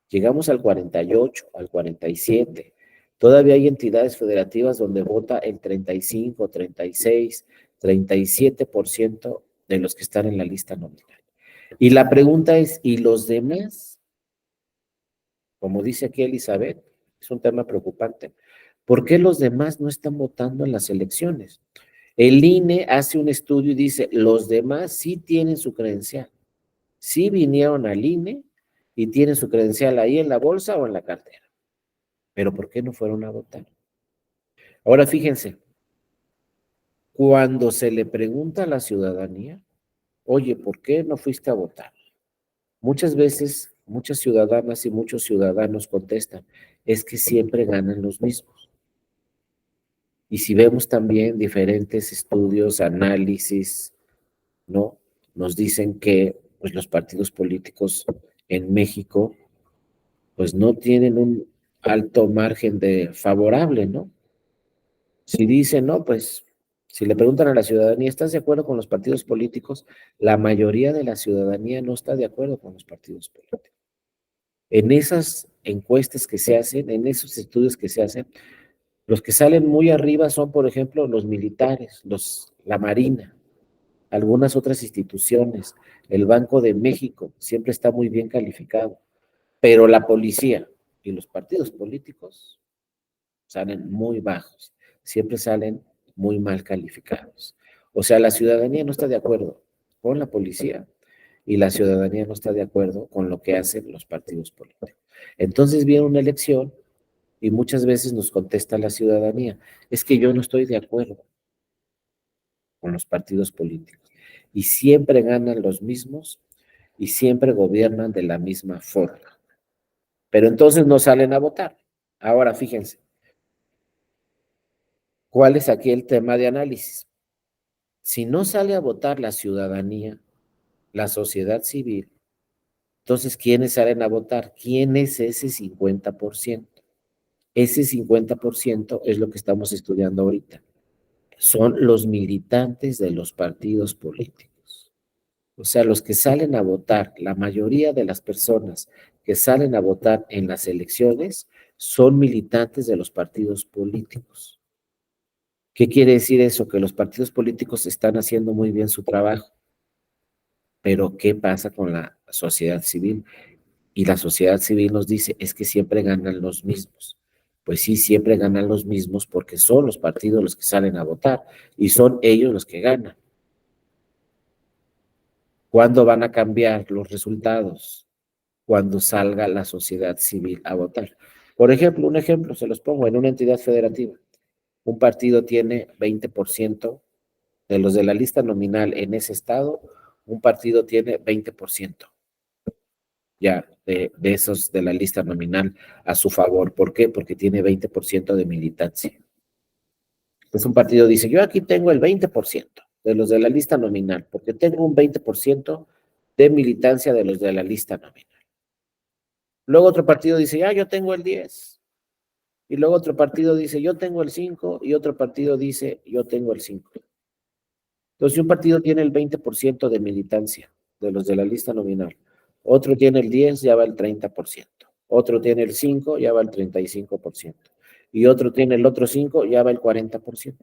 llegamos al 48, al 47. Todavía hay entidades federativas donde vota el 35, 36, 37% de los que están en la lista nominal. Y la pregunta es, ¿y los demás? Como dice aquí Elizabeth, es un tema preocupante. ¿Por qué los demás no están votando en las elecciones? El INE hace un estudio y dice, los demás sí tienen su credencial, sí vinieron al INE y tienen su credencial ahí en la bolsa o en la cartera. Pero ¿por qué no fueron a votar? Ahora fíjense, cuando se le pregunta a la ciudadanía, oye, ¿por qué no fuiste a votar? Muchas veces, muchas ciudadanas y muchos ciudadanos contestan, es que siempre ganan los mismos. Y si vemos también diferentes estudios, análisis, ¿no? Nos dicen que pues, los partidos políticos en México pues no tienen un alto margen de favorable, ¿no? Si dicen, no, pues Si le preguntan a la ciudadanía, ¿estás de acuerdo con los partidos políticos? La mayoría de la ciudadanía no está de acuerdo con los partidos políticos. En esas encuestas que se hacen, en esos estudios que se hacen, los que salen muy arriba son, por ejemplo, los militares, la Marina, algunas otras instituciones, el Banco de México, siempre está muy bien calificado, pero la policía y los partidos políticos salen muy bajos, siempre salen muy mal calificados. O sea, la ciudadanía no está de acuerdo con la policía y la ciudadanía no está de acuerdo con lo que hacen los partidos políticos. Entonces viene una elección y muchas veces nos contesta la ciudadanía, es que yo no estoy de acuerdo con los partidos políticos. Y siempre ganan los mismos y siempre gobiernan de la misma forma. Pero entonces no salen a votar. Ahora fíjense, ¿cuál es aquí el tema de análisis? Si no sale a votar la ciudadanía, la sociedad civil, entonces ¿quiénes salen a votar? ¿Quién es ese 50%? Ese 50% es lo que estamos estudiando ahorita. Son los militantes de los partidos políticos. O sea, los que salen a votar, la mayoría de las personas que salen a votar en las elecciones son militantes de los partidos políticos. ¿Qué quiere decir eso? Que los partidos políticos están haciendo muy bien su trabajo. Pero ¿qué pasa con la sociedad civil? Y la sociedad civil nos dice, es que siempre ganan los mismos. Pues sí, siempre ganan los mismos porque son los partidos los que salen a votar y son ellos los que ganan. ¿Cuándo van a cambiar los resultados? Cuando salga la sociedad civil a votar. Por ejemplo, un ejemplo, se los pongo, en una entidad federativa. Un partido tiene 20% de los de la lista nominal en ese estado, un partido tiene 20% ya de esos de la lista nominal a su favor. ¿Por qué? Porque tiene 20% de militancia. Entonces un partido dice, yo aquí tengo el 20% de los de la lista nominal, porque tengo un 20% de militancia de los de la lista nominal. Luego otro partido dice, ya yo tengo el 10. Y luego otro partido dice, yo tengo el 5. Y otro partido dice, yo tengo el 5. Entonces, si un partido tiene el 20% de militancia de los de la lista nominal, otro tiene el 10, ya va el 30%. Otro tiene el 5, ya va el 35%. Y otro tiene el otro 5, ya va el 40%.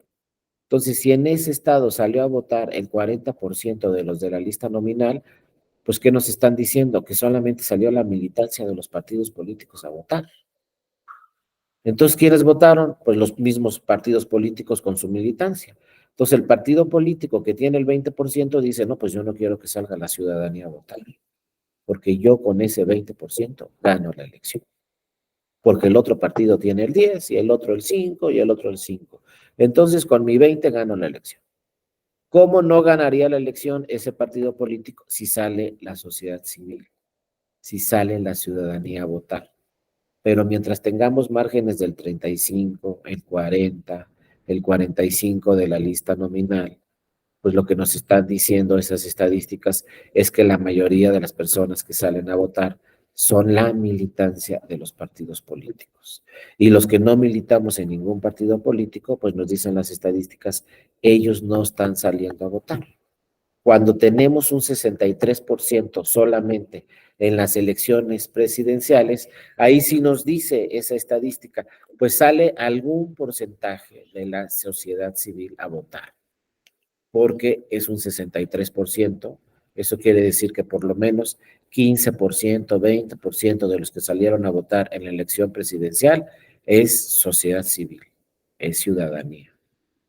Entonces, si en ese estado salió a votar el 40% de los de la lista nominal, pues, ¿qué nos están diciendo? Que solamente salió la militancia de los partidos políticos a votar. Entonces, ¿quiénes votaron? Pues los mismos partidos políticos con su militancia. Entonces, el partido político que tiene el 20% dice, no, pues yo no quiero que salga la ciudadanía a votar, porque yo con ese 20% gano la elección. Porque el otro partido tiene el 10 y el otro el 5 y el otro el 5. Entonces, con mi 20 gano la elección. ¿Cómo no ganaría la elección ese partido político si sale la sociedad civil, si sale la ciudadanía a votar? Pero mientras tengamos márgenes del 35, el 40, el 45 de la lista nominal, pues lo que nos están diciendo esas estadísticas es que la mayoría de las personas que salen a votar son la militancia de los partidos políticos. Y los que no militamos en ningún partido político, pues nos dicen las estadísticas, ellos no están saliendo a votar. Cuando tenemos un 63% solamente en las elecciones presidenciales, ahí sí nos dice esa estadística, pues sale algún porcentaje de la sociedad civil a votar, porque es un 63%. Eso quiere decir que por lo menos 15%, 20% de los que salieron a votar en la elección presidencial es sociedad civil, es ciudadanía.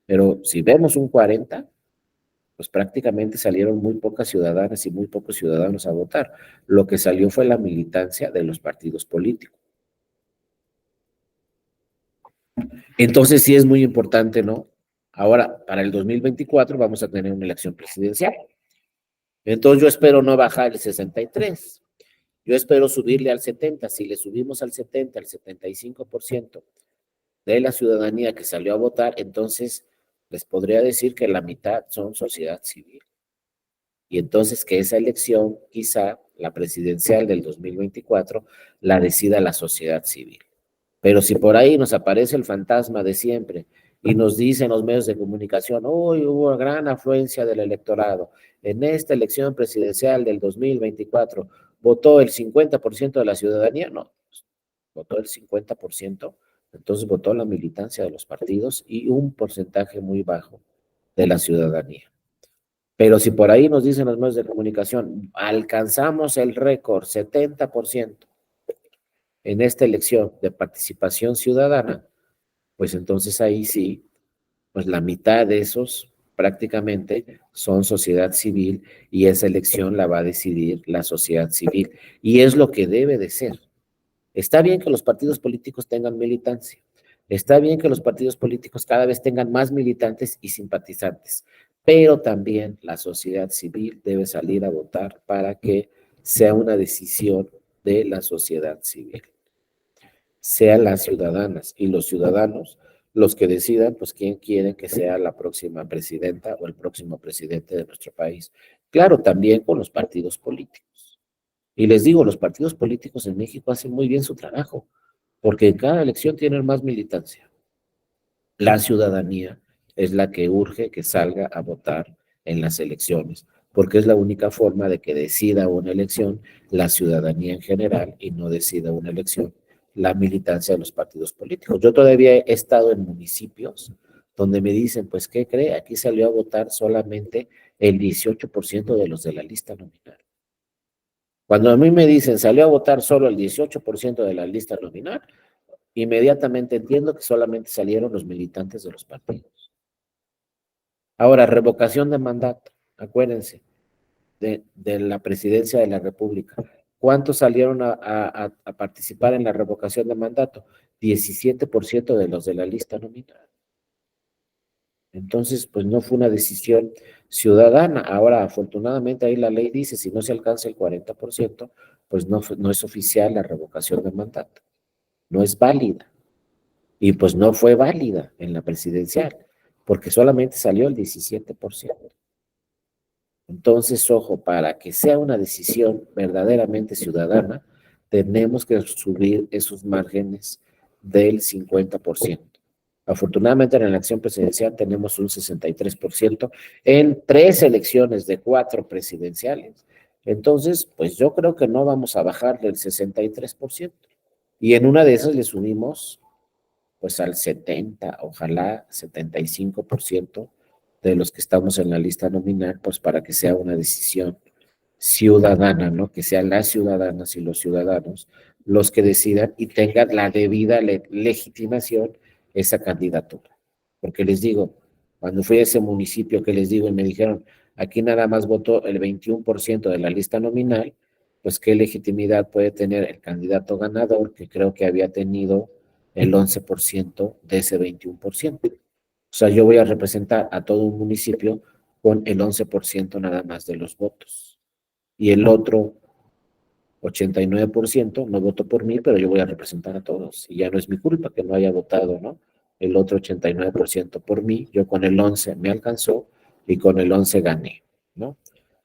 Pero si vemos un 40%, pues prácticamente salieron muy pocas ciudadanas y muy pocos ciudadanos a votar. Lo que salió fue la militancia de los partidos políticos. Entonces sí es muy importante, ¿no? Ahora, para el 2024 vamos a tener una elección presidencial. Entonces yo espero no bajar el 63. Yo espero subirle al 70. Si le subimos al 70, al 75% de la ciudadanía que salió a votar, entonces les podría decir que la mitad son sociedad civil. Y entonces que esa elección, quizá la presidencial del 2024, la decida la sociedad civil. Pero si por ahí nos aparece el fantasma de siempre y nos dicen los medios de comunicación, hoy hubo gran afluencia del electorado. En esta elección presidencial del 2024 votó el 50% de la ciudadanía, no, votó el 50%, entonces votó la militancia de los partidos y un porcentaje muy bajo de la ciudadanía. Pero si por ahí nos dicen los medios de comunicación, alcanzamos el récord 70% en esta elección de participación ciudadana, pues entonces ahí sí, pues la mitad de esos prácticamente son sociedad civil y esa elección la va a decidir la sociedad civil. Y es lo que debe de ser. Está bien que los partidos políticos tengan militancia. Está bien que los partidos políticos cada vez tengan más militantes y simpatizantes, pero también la sociedad civil debe salir a votar para que sea una decisión de la sociedad civil, sean las ciudadanas y los ciudadanos los que decidan, pues, quién quieren que sea la próxima presidenta o el próximo presidente de nuestro país. Claro, también con los partidos políticos. Y les digo, los partidos políticos en México hacen muy bien su trabajo, porque en cada elección tienen más militancia. La ciudadanía es la que urge que salga a votar en las elecciones, porque es la única forma de que decida una elección la ciudadanía en general y no decida una elección la militancia de los partidos políticos. Yo todavía he estado en municipios donde me dicen, pues, ¿qué cree? Aquí salió a votar solamente el 18% de los de la lista nominal. Cuando a mí me dicen, salió a votar solo el 18% de la lista nominal, inmediatamente entiendo que solamente salieron los militantes de los partidos. Ahora, revocación de mandato, acuérdense, de la presidencia de la República. ¿Cuántos salieron a participar en la revocación de mandato? 17% de los de la lista nominal. Entonces, pues no fue una decisión ciudadana. Ahora, afortunadamente, ahí la ley dice, si no se alcanza el 40%, pues no es oficial la revocación de mandato. No es válida. Y pues no fue válida en la presidencial, porque solamente salió el 17%. Entonces, ojo, para que sea una decisión verdaderamente ciudadana, tenemos que subir esos márgenes del 50%. Afortunadamente en la elección presidencial tenemos un 63% en 3 elecciones de 4 presidenciales. Entonces, pues yo creo que no vamos a bajar del 63%. Y en una de esas le subimos pues al 70, ojalá 75% de los que estamos en la lista nominal, pues para que sea una decisión ciudadana, ¿no? Que sean las ciudadanas y los ciudadanos los que decidan y tengan la debida legitimación esa candidatura. Porque les digo, cuando fui a ese municipio que les digo y me dijeron, aquí nada más votó el 21% de la lista nominal, pues qué legitimidad puede tener el candidato ganador, que creo que había tenido el 11% de ese 21%. O sea, yo voy a representar a todo un municipio con el 11% nada más de los votos. Y el otro 89% no votó por mí, pero yo voy a representar a todos. Y ya no es mi culpa que no haya votado, ¿no? El otro 89% por mí, yo con el 11 me alcanzó y con el 11 gané, ¿no?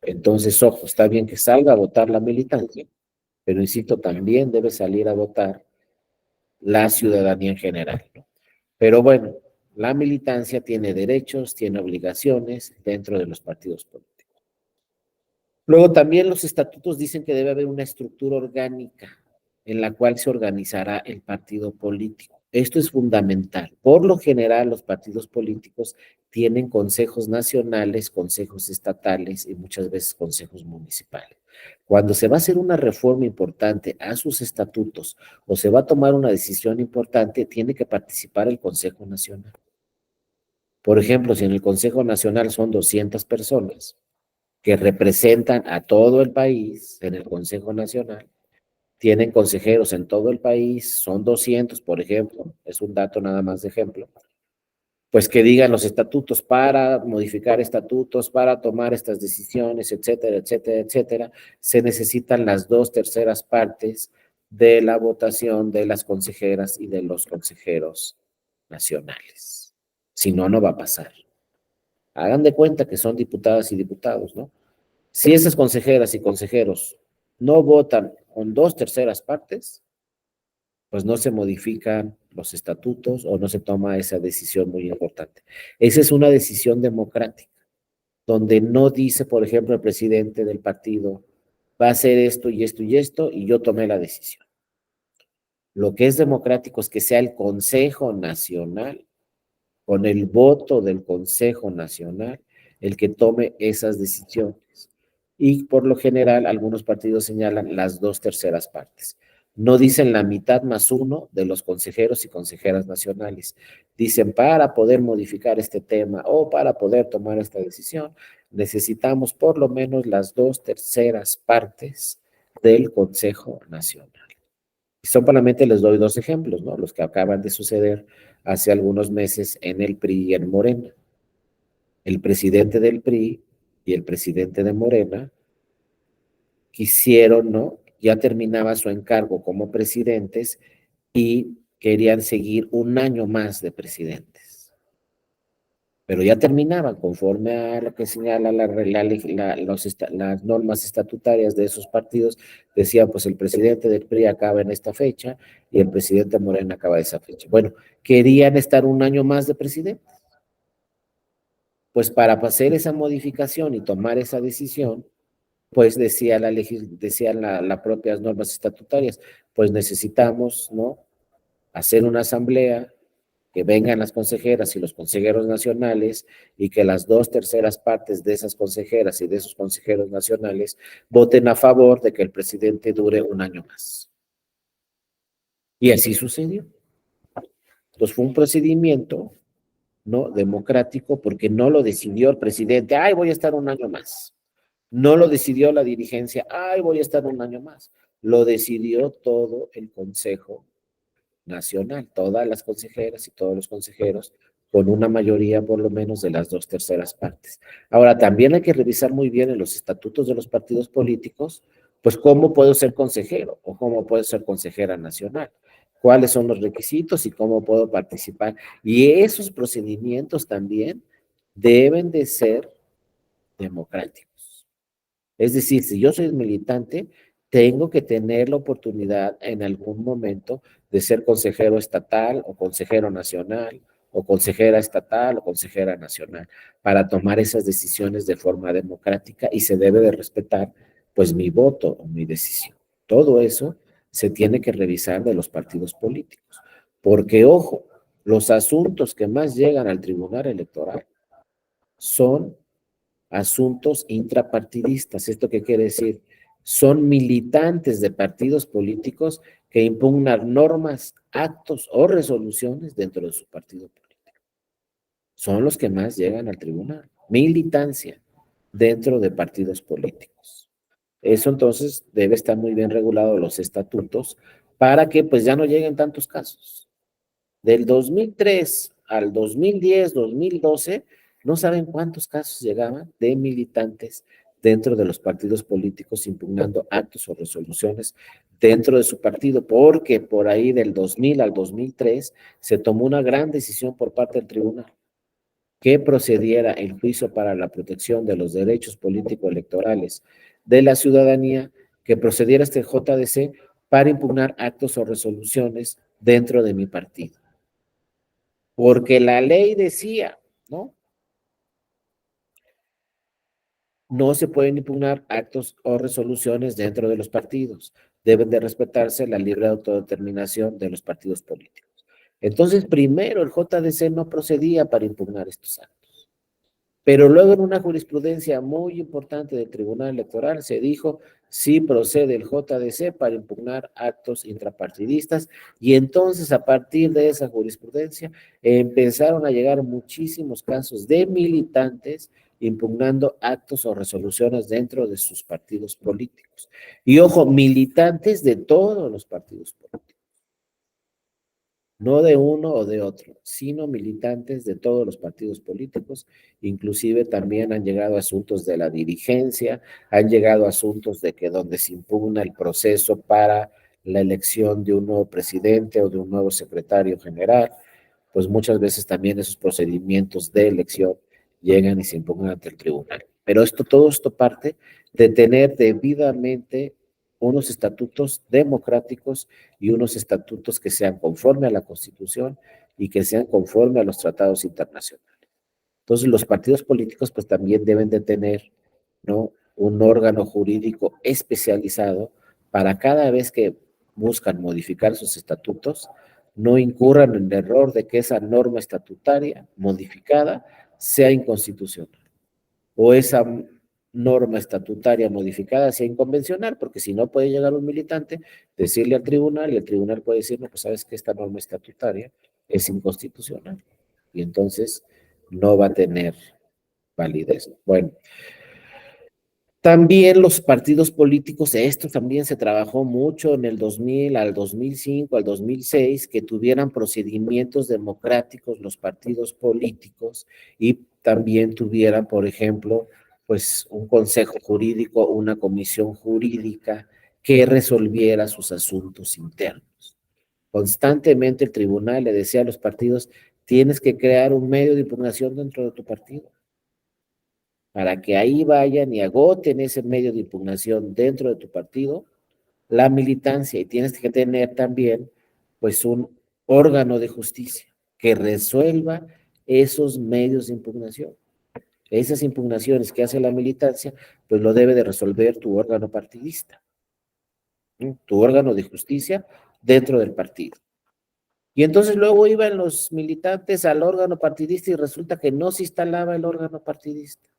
Entonces, ojo, está bien que salga a votar la militancia, pero insisto, también debe salir a votar la ciudadanía en general, ¿no? Pero bueno, la militancia tiene derechos, tiene obligaciones dentro de los partidos políticos. Luego también los estatutos dicen que debe haber una estructura orgánica en la cual se organizará el partido político. Esto es fundamental. Por lo general, los partidos políticos tienen consejos nacionales, consejos estatales y muchas veces consejos municipales. Cuando se va a hacer una reforma importante a sus estatutos o se va a tomar una decisión importante, tiene que participar el Consejo Nacional. Por ejemplo, si en el Consejo Nacional son 200 personas, que representan a todo el país en el Consejo Nacional, tienen consejeros en todo el país, son 200, por ejemplo, es un dato nada más de ejemplo, pues que digan los estatutos para modificar estatutos, para tomar estas decisiones, etcétera, etcétera, etcétera, se necesitan las 2/3 partes de la votación de las consejeras y de los consejeros nacionales. Si no, no va a pasar. Hagan de cuenta que son diputadas y diputados, ¿no? Si esas consejeras y consejeros no votan con 2/3 partes, pues no se modifican los estatutos o no se toma esa decisión muy importante. Esa es una decisión democrática, donde no dice, por ejemplo, el presidente del partido, va a hacer esto y esto y esto, y yo tomé la decisión. Lo que es democrático es que sea el Consejo Nacional, con el voto del Consejo Nacional, el que tome esas decisiones. Y por lo general, algunos partidos señalan las dos terceras partes. No dicen la mitad más uno de los consejeros y consejeras nacionales. Dicen, para poder modificar este tema o para poder tomar esta decisión, necesitamos por lo menos las dos terceras partes del Consejo Nacional. Y solamente les doy dos ejemplos, ¿no? Los que acaban de suceder hace algunos meses en el PRI y en Morena. El presidente del PRI y el presidente de Morena quisieron, ¿no? Ya terminaba su encargo como presidentes y querían seguir un año más de presidentes. Pero ya terminaban, conforme a lo que señala las normas estatutarias de esos partidos, decían, pues el presidente del PRI acaba en esta fecha y el presidente de Morena acaba de esa fecha. Bueno, querían estar un año más de presidente. Pues para hacer esa modificación y tomar esa decisión, pues decían las propias normas estatutarias, pues necesitamos, ¿no? Hacer una asamblea, que vengan las consejeras y los consejeros nacionales y que las dos terceras partes de esas consejeras y de esos consejeros nacionales voten a favor de que el presidente dure un año más. Y así sucedió. Entonces fue un procedimiento, ¿no? Democrático, porque no lo decidió el presidente, ay, voy a estar un año más. No lo decidió la dirigencia, ay, voy a estar un año más. Lo decidió todo el Consejo Nacional, todas las consejeras y todos los consejeros, con una mayoría por lo menos de las dos terceras partes. Ahora, también hay que revisar muy bien en los estatutos de los partidos políticos, pues cómo puedo ser consejero o cómo puedo ser consejera nacional, cuáles son los requisitos y cómo puedo participar. Y esos procedimientos también deben de ser democráticos. Es decir, si yo soy militante, tengo que tener la oportunidad en algún momento de ser consejero estatal o consejero nacional o consejera estatal o consejera nacional para tomar esas decisiones de forma democrática y se debe de respetar pues mi voto o mi decisión. Todo eso se tiene que revisar de los partidos políticos. Porque, ojo, los asuntos que más llegan al Tribunal Electoral son asuntos intrapartidistas. ¿Esto qué quiere decir? Son militantes de partidos políticos que impugnan normas, actos o resoluciones dentro de su partido político. Son los que más llegan al tribunal. Militancia dentro de partidos políticos. Eso entonces debe estar muy bien regulado los estatutos para que pues ya no lleguen tantos casos. Del 2003 al 2010, 2012, no saben cuántos casos llegaban de militantes dentro de los partidos políticos impugnando actos o resoluciones dentro de su partido, porque por ahí del 2000 al 2003 se tomó una gran decisión por parte del tribunal que procediera el juicio para la protección de los derechos político-electorales de la ciudadanía, que procediera este JDC para impugnar actos o resoluciones dentro de mi partido. Porque la ley decía, ¿no? No se pueden impugnar actos o resoluciones dentro de los partidos. Deben de respetarse la libre autodeterminación de los partidos políticos. Entonces, primero el JDC no procedía para impugnar estos actos. Pero luego en una jurisprudencia muy importante del Tribunal Electoral se dijo, sí procede el JDC para impugnar actos intrapartidistas y entonces a partir de esa jurisprudencia empezaron a llegar muchísimos casos de militantes impugnando actos o resoluciones dentro de sus partidos políticos. Y ojo, militantes de todos los partidos políticos. No de uno o de otro, sino militantes de todos los partidos políticos, inclusive también han llegado asuntos de la dirigencia, han llegado asuntos de que donde se impugna el proceso para la elección de un nuevo presidente o de un nuevo secretario general, pues muchas veces también esos procedimientos de elección llegan y se impugnan ante el tribunal. Pero todo esto parte de tener debidamente unos estatutos democráticos y unos estatutos que sean conforme a la Constitución y que sean conforme a los tratados internacionales. Entonces, los partidos políticos pues también deben de tener, ¿no?, un órgano jurídico especializado para cada vez que buscan modificar sus estatutos, no incurran en el error de que esa norma estatutaria modificada sea inconstitucional o esa norma estatutaria modificada sea inconvencional, porque si no puede llegar un militante, decirle al tribunal y el tribunal puede decir, no, pues sabes que esta norma estatutaria es inconstitucional y entonces no va a tener validez. Bueno, también los partidos políticos, esto también se trabajó mucho en el 2000, al 2005, al 2006, que tuvieran procedimientos democráticos los partidos políticos y también tuvieran, por ejemplo, pues un consejo jurídico, una comisión jurídica que resolviera sus asuntos internos. Constantemente el tribunal le decía a los partidos, tienes que crear un medio de impugnación dentro de tu partido para que ahí vayan y agoten ese medio de impugnación dentro de tu partido, la militancia, y tienes que tener también pues un órgano de justicia que resuelva esos medios de impugnación. Esas impugnaciones que hace la militancia, pues lo debe de resolver tu órgano partidista, ¿no?, tu órgano de justicia dentro del partido. Y entonces luego iban los militantes al órgano partidista y resulta que no se instalaba el órgano partidista.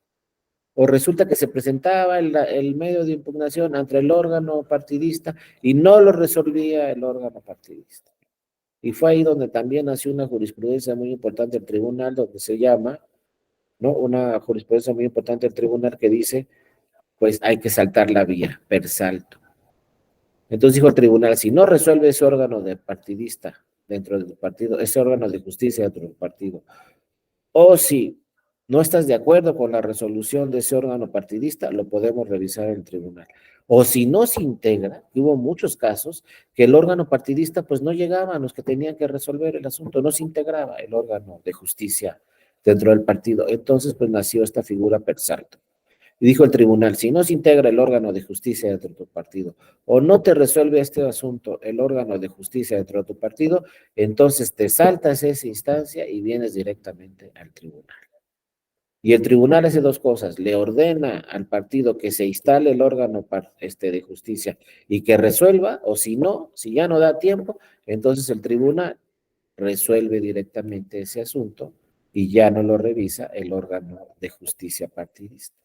O resulta que se presentaba el medio de impugnación ante el órgano partidista y no lo resolvía el órgano partidista. Y fue ahí donde también nació una jurisprudencia muy importante del tribunal, donde se llama, ¿no?, una jurisprudencia muy importante del tribunal que dice, pues hay que saltar la vía, per salto. Entonces dijo el tribunal, si no resuelve ese órgano de partidista dentro del partido, ese órgano de justicia dentro del partido, o si no estás de acuerdo con la resolución de ese órgano partidista, lo podemos revisar en el tribunal. O si no se integra, hubo muchos casos que el órgano partidista pues no llegaba a los que tenían que resolver el asunto, no se integraba el órgano de justicia dentro del partido. Entonces pues nació esta figura per salto. Y dijo el tribunal, si no se integra el órgano de justicia dentro de tu partido o no te resuelve este asunto el órgano de justicia dentro de tu partido, entonces te saltas esa instancia y vienes directamente al tribunal. Y el tribunal hace dos cosas, le ordena al partido que se instale el órgano de justicia y que resuelva, o si no, si ya no da tiempo, entonces el tribunal resuelve directamente ese asunto y ya no lo revisa el órgano de justicia partidista.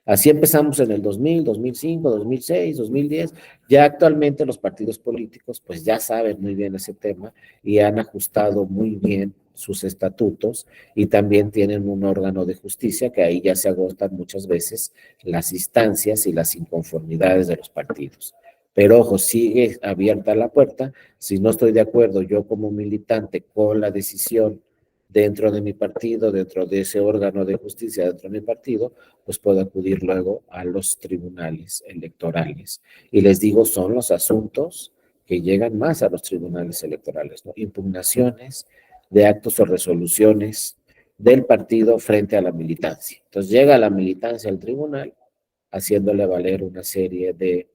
Así empezamos en el 2000, 2005, 2006, 2010. Ya actualmente los partidos políticos pues ya saben muy bien ese tema y han ajustado muy bien sus estatutos y también tienen un órgano de justicia que ahí ya se agotan muchas veces las instancias y las inconformidades de los partidos. Pero ojo, sigue abierta la puerta. Si no estoy de acuerdo yo como militante con la decisión dentro de mi partido, dentro de ese órgano de justicia dentro de mi partido, pues puedo acudir luego a los tribunales electorales. Y les digo, son los asuntos que llegan más a los tribunales electorales, ¿no? Impugnaciones de actos o resoluciones del partido frente a la militancia. Entonces llega la militancia al tribunal haciéndole valer una serie de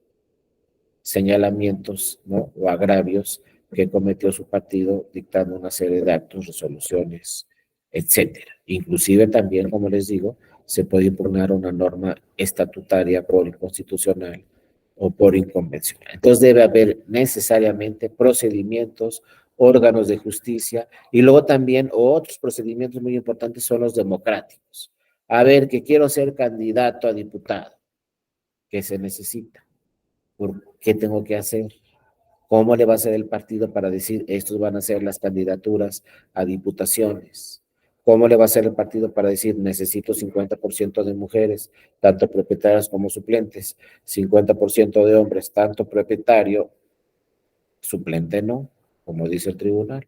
señalamientos, ¿no?, o agravios que cometió su partido dictando una serie de actos, resoluciones, etcétera. Inclusive también, como les digo, se puede impugnar una norma estatutaria por inconstitucional o por inconvencional. Entonces debe haber necesariamente procedimientos, órganos de justicia y luego también otros procedimientos muy importantes son los democráticos. A ver, que quiero ser candidato a diputado, ¿qué se necesita? ¿Por qué tengo que hacer? ¿Cómo le va a hacer el partido para decir estos van a ser las candidaturas a diputaciones? ¿Cómo le va a hacer el partido para decir necesito 50% de mujeres, tanto propietarias como suplentes, 50% de hombres, tanto propietario, suplente no, como dice el tribunal?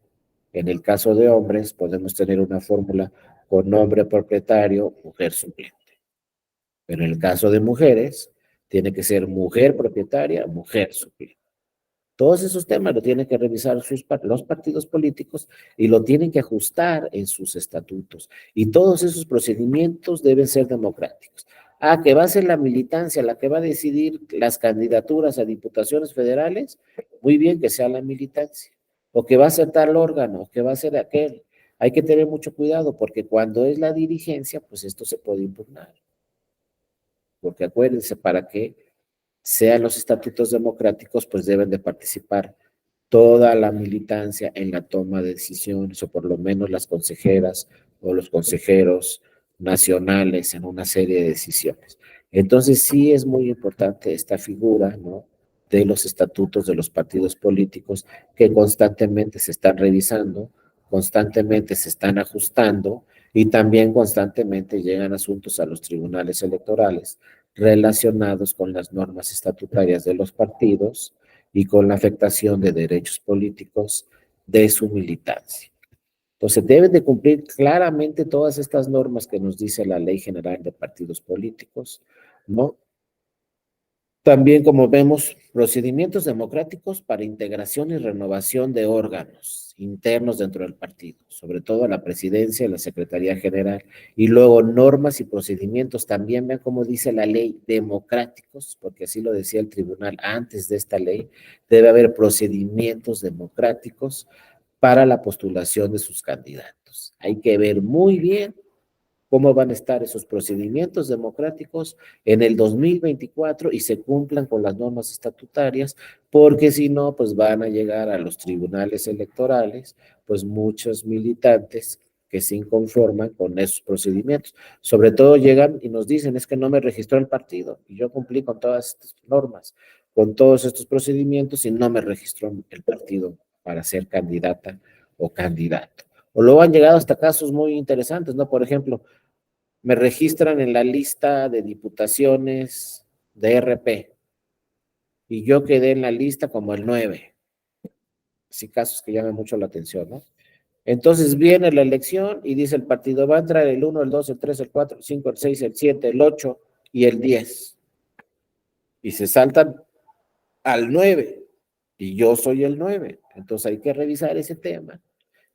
En el caso de hombres podemos tener una fórmula con hombre propietario, mujer suplente. Pero en el caso de mujeres, tiene que ser mujer propietaria, mujer suplente. Todos esos temas lo tienen que revisar los partidos políticos y lo tienen que ajustar en sus estatutos. Y todos esos procedimientos deben ser democráticos. Ah, que va a ser la militancia la que va a decidir las candidaturas a diputaciones federales, muy bien que sea la militancia. O que va a ser tal órgano, o que va a ser aquel. Hay que tener mucho cuidado porque cuando es la dirigencia, pues esto se puede impugnar. Porque acuérdense, para que sean los estatutos democráticos, pues deben de participar toda la militancia en la toma de decisiones, o por lo menos las consejeras o los consejeros nacionales en una serie de decisiones. Entonces sí es muy importante esta figura, ¿no?, de los estatutos de los partidos políticos que constantemente se están revisando, constantemente se están ajustando y también constantemente llegan asuntos a los tribunales electorales relacionados con las normas estatutarias de los partidos y con la afectación de derechos políticos de su militancia. Entonces, deben de cumplir claramente todas estas normas que nos dice la Ley General de Partidos Políticos, ¿no? También, como vemos, procedimientos democráticos para integración y renovación de órganos internos dentro del partido, sobre todo la presidencia y la secretaría general, y luego normas y procedimientos, también vean cómo dice la ley, democráticos, porque así lo decía el tribunal antes de esta ley, debe haber procedimientos democráticos para la postulación de sus candidatos. Hay que ver muy bien cómo van a estar esos procedimientos democráticos en el 2024 y se cumplan con las normas estatutarias, porque si no, pues van a llegar a los tribunales electorales, pues muchos militantes que se inconforman con esos procedimientos. Sobre todo llegan y nos dicen, es que no me registró el partido, y yo cumplí con todas estas normas, con todos estos procedimientos, y no me registró el partido para ser candidata o candidato. O luego han llegado hasta casos muy interesantes, ¿no? Por ejemplo, me registran en la lista de diputaciones de RP y yo quedé en la lista como el 9. Así casos que llaman mucho la atención, ¿no? Entonces viene la elección y dice el partido, va a entrar el 1, el 2, el 3, el 4, el 5, el 6, el 7, el 8 y el 10. Y se saltan al 9 y yo soy el 9. Entonces hay que revisar ese tema.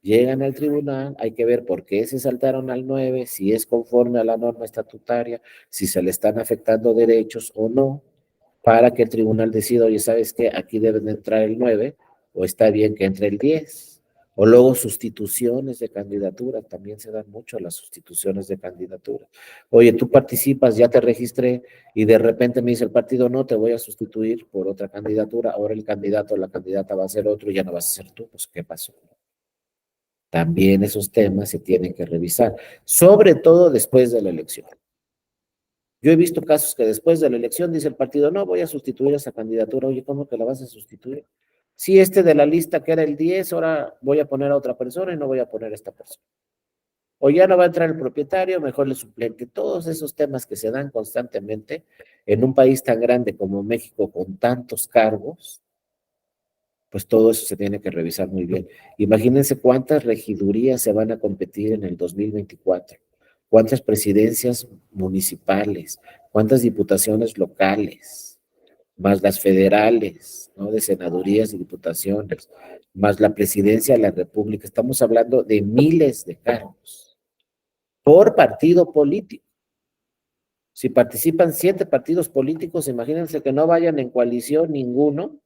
Llegan al tribunal, hay que ver por qué se saltaron al 9, si es conforme a la norma estatutaria, si se le están afectando derechos o no, para que el tribunal decida, oye, ¿sabes qué? Aquí deben de entrar el 9, o está bien que entre el 10. O luego sustituciones de candidatura, también se dan mucho las sustituciones de candidatura. Oye, tú participas, ya te registré, y de repente me dice el partido, no, te voy a sustituir por otra candidatura, ahora el candidato o la candidata va a ser otro y ya no vas a ser tú, pues ¿qué pasó? También esos temas se tienen que revisar, sobre todo después de la elección. Yo he visto casos que después de la elección dice el partido, no, voy a sustituir esa candidatura. Oye, ¿cómo que la vas a sustituir? Si este de la lista que era el 10, ahora voy a poner a otra persona y no voy a poner a esta persona. O ya no va a entrar el propietario, mejor el suplente. Todos esos temas que se dan constantemente en un país tan grande como México con tantos cargos, pues todo eso se tiene que revisar muy bien. Imagínense cuántas regidurías se van a competir en el 2024, cuántas presidencias municipales, cuántas diputaciones locales, más las federales, ¿no?, de senadurías y diputaciones, más la presidencia de la República. Estamos hablando de miles de cargos por partido político. Si participan 7 partidos políticos, imagínense que no vayan en coalición ninguno,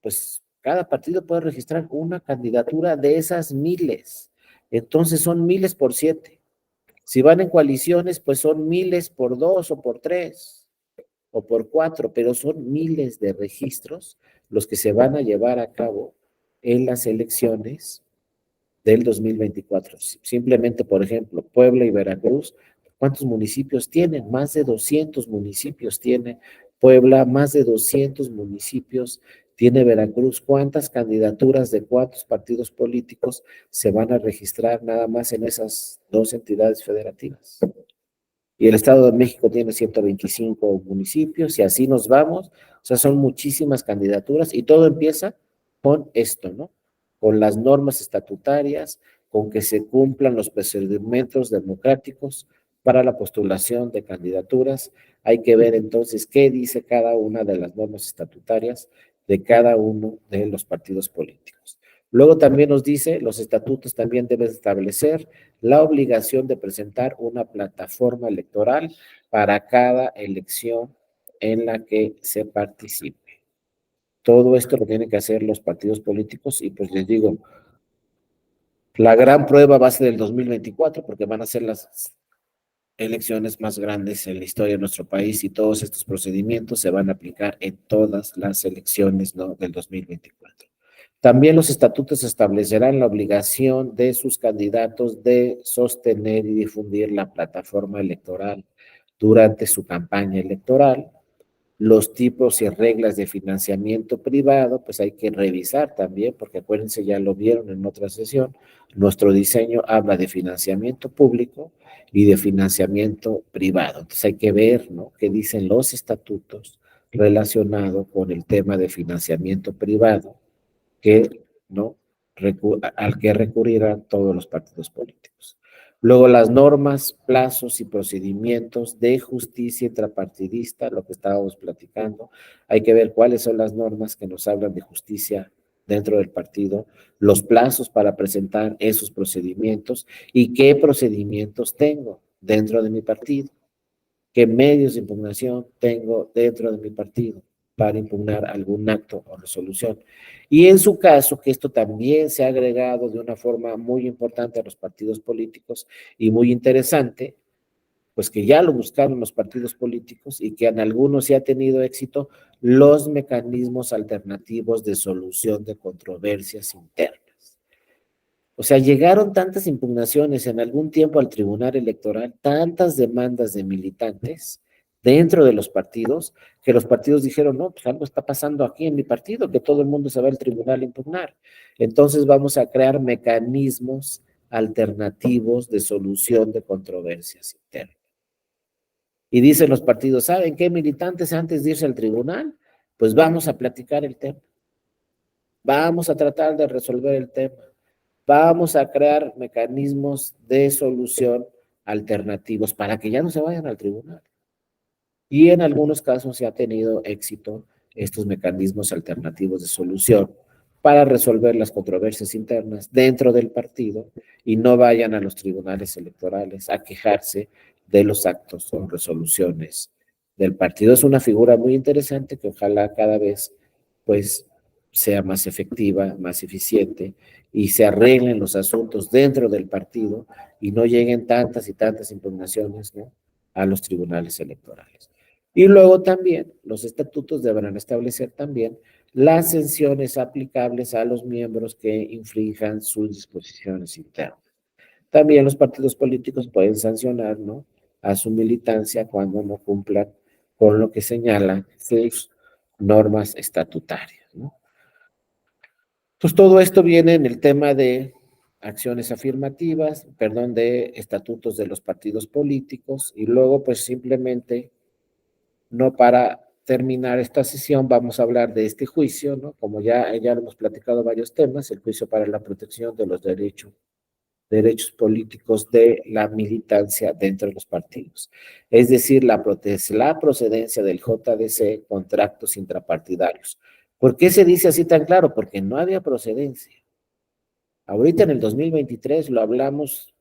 pues cada partido puede registrar una candidatura de esas miles. Entonces son miles por 7. Si van en coaliciones, pues son miles por 2 o por 3 o por 4, pero son miles de registros los que se van a llevar a cabo en las elecciones del 2024. Simplemente, por ejemplo, Puebla y Veracruz, ¿cuántos municipios tienen? Más de 200 municipios tiene Puebla, más de 200 municipios tiene Veracruz. ¿Cuántas candidaturas de cuántos partidos políticos se van a registrar nada más en esas dos entidades federativas? Y el Estado de México tiene 125 municipios y así nos vamos. O sea, son muchísimas candidaturas y todo empieza con esto, ¿no? Con las normas estatutarias, con que se cumplan los procedimientos democráticos para la postulación de candidaturas. Hay que ver entonces qué dice cada una de las normas estatutarias de cada uno de los partidos políticos. Luego también nos dice, los estatutos también deben establecer la obligación de presentar una plataforma electoral para cada elección en la que se participe. Todo esto lo tienen que hacer los partidos políticos y pues les digo, la gran prueba va a ser el 2024 porque van a ser las elecciones más grandes en la historia de nuestro país y todos estos procedimientos se van a aplicar en todas las elecciones, ¿no?, del 2024. También los estatutos establecerán la obligación de sus candidatos de sostener y difundir la plataforma electoral durante su campaña electoral. Los tipos y reglas de financiamiento privado, pues hay que revisar también, porque acuérdense, ya lo vieron en otra sesión, nuestro diseño habla de financiamiento público y de financiamiento privado. Entonces hay que ver, ¿no?, qué dicen los estatutos relacionado con el tema de financiamiento privado que, ¿no?, al que recurrirán todos los partidos políticos. Luego, las normas, plazos y procedimientos de justicia intrapartidista, lo que estábamos platicando. Hay que ver cuáles son las normas que nos hablan de justicia dentro del partido, los plazos para presentar esos procedimientos y qué procedimientos tengo dentro de mi partido, qué medios de impugnación tengo dentro de mi partido para impugnar algún acto o resolución. Y en su caso, que esto también se ha agregado de una forma muy importante a los partidos políticos y muy interesante, pues que ya lo buscaron los partidos políticos y que en algunos sí ha tenido éxito, los mecanismos alternativos de solución de controversias internas. O sea, llegaron tantas impugnaciones en algún tiempo al Tribunal Electoral, tantas demandas de militantes dentro de los partidos, que los partidos dijeron, no, pues algo está pasando aquí en mi partido, que todo el mundo se va al tribunal a impugnar. Entonces vamos a crear mecanismos alternativos de solución de controversias internas. Y dicen los partidos, ¿saben qué, militantes? Antes de irse al tribunal, pues vamos a platicar el tema. Vamos a tratar de resolver el tema. Vamos a crear mecanismos de solución alternativos para que ya no se vayan al tribunal. Y en algunos casos se ha tenido éxito estos mecanismos alternativos de solución para resolver las controversias internas dentro del partido y no vayan a los tribunales electorales a quejarse de los actos o resoluciones del partido. Es una figura muy interesante que ojalá cada vez pues sea más efectiva, más eficiente y se arreglen los asuntos dentro del partido y no lleguen tantas y tantas impugnaciones, ¿no?, a los tribunales electorales. Y luego también los estatutos deberán establecer también las sanciones aplicables a los miembros que infrinjan sus disposiciones internas. También los partidos políticos pueden sancionar, ¿no?, a su militancia cuando no cumplan con lo que señalan sus normas estatutarias, ¿no? Pues todo esto viene en el tema de acciones afirmativas, perdón, de estatutos de los partidos políticos y luego pues simplemente, no para terminar esta sesión, vamos a hablar de este juicio, ¿no? Como ya hemos platicado varios temas, el juicio para la protección de los derechos políticos de la militancia dentro de los partidos. Es decir, la procedencia del JDC contra actos intrapartidarios. ¿Por qué se dice así tan claro? Porque no había procedencia. Ahorita en el 2023 lo hablamos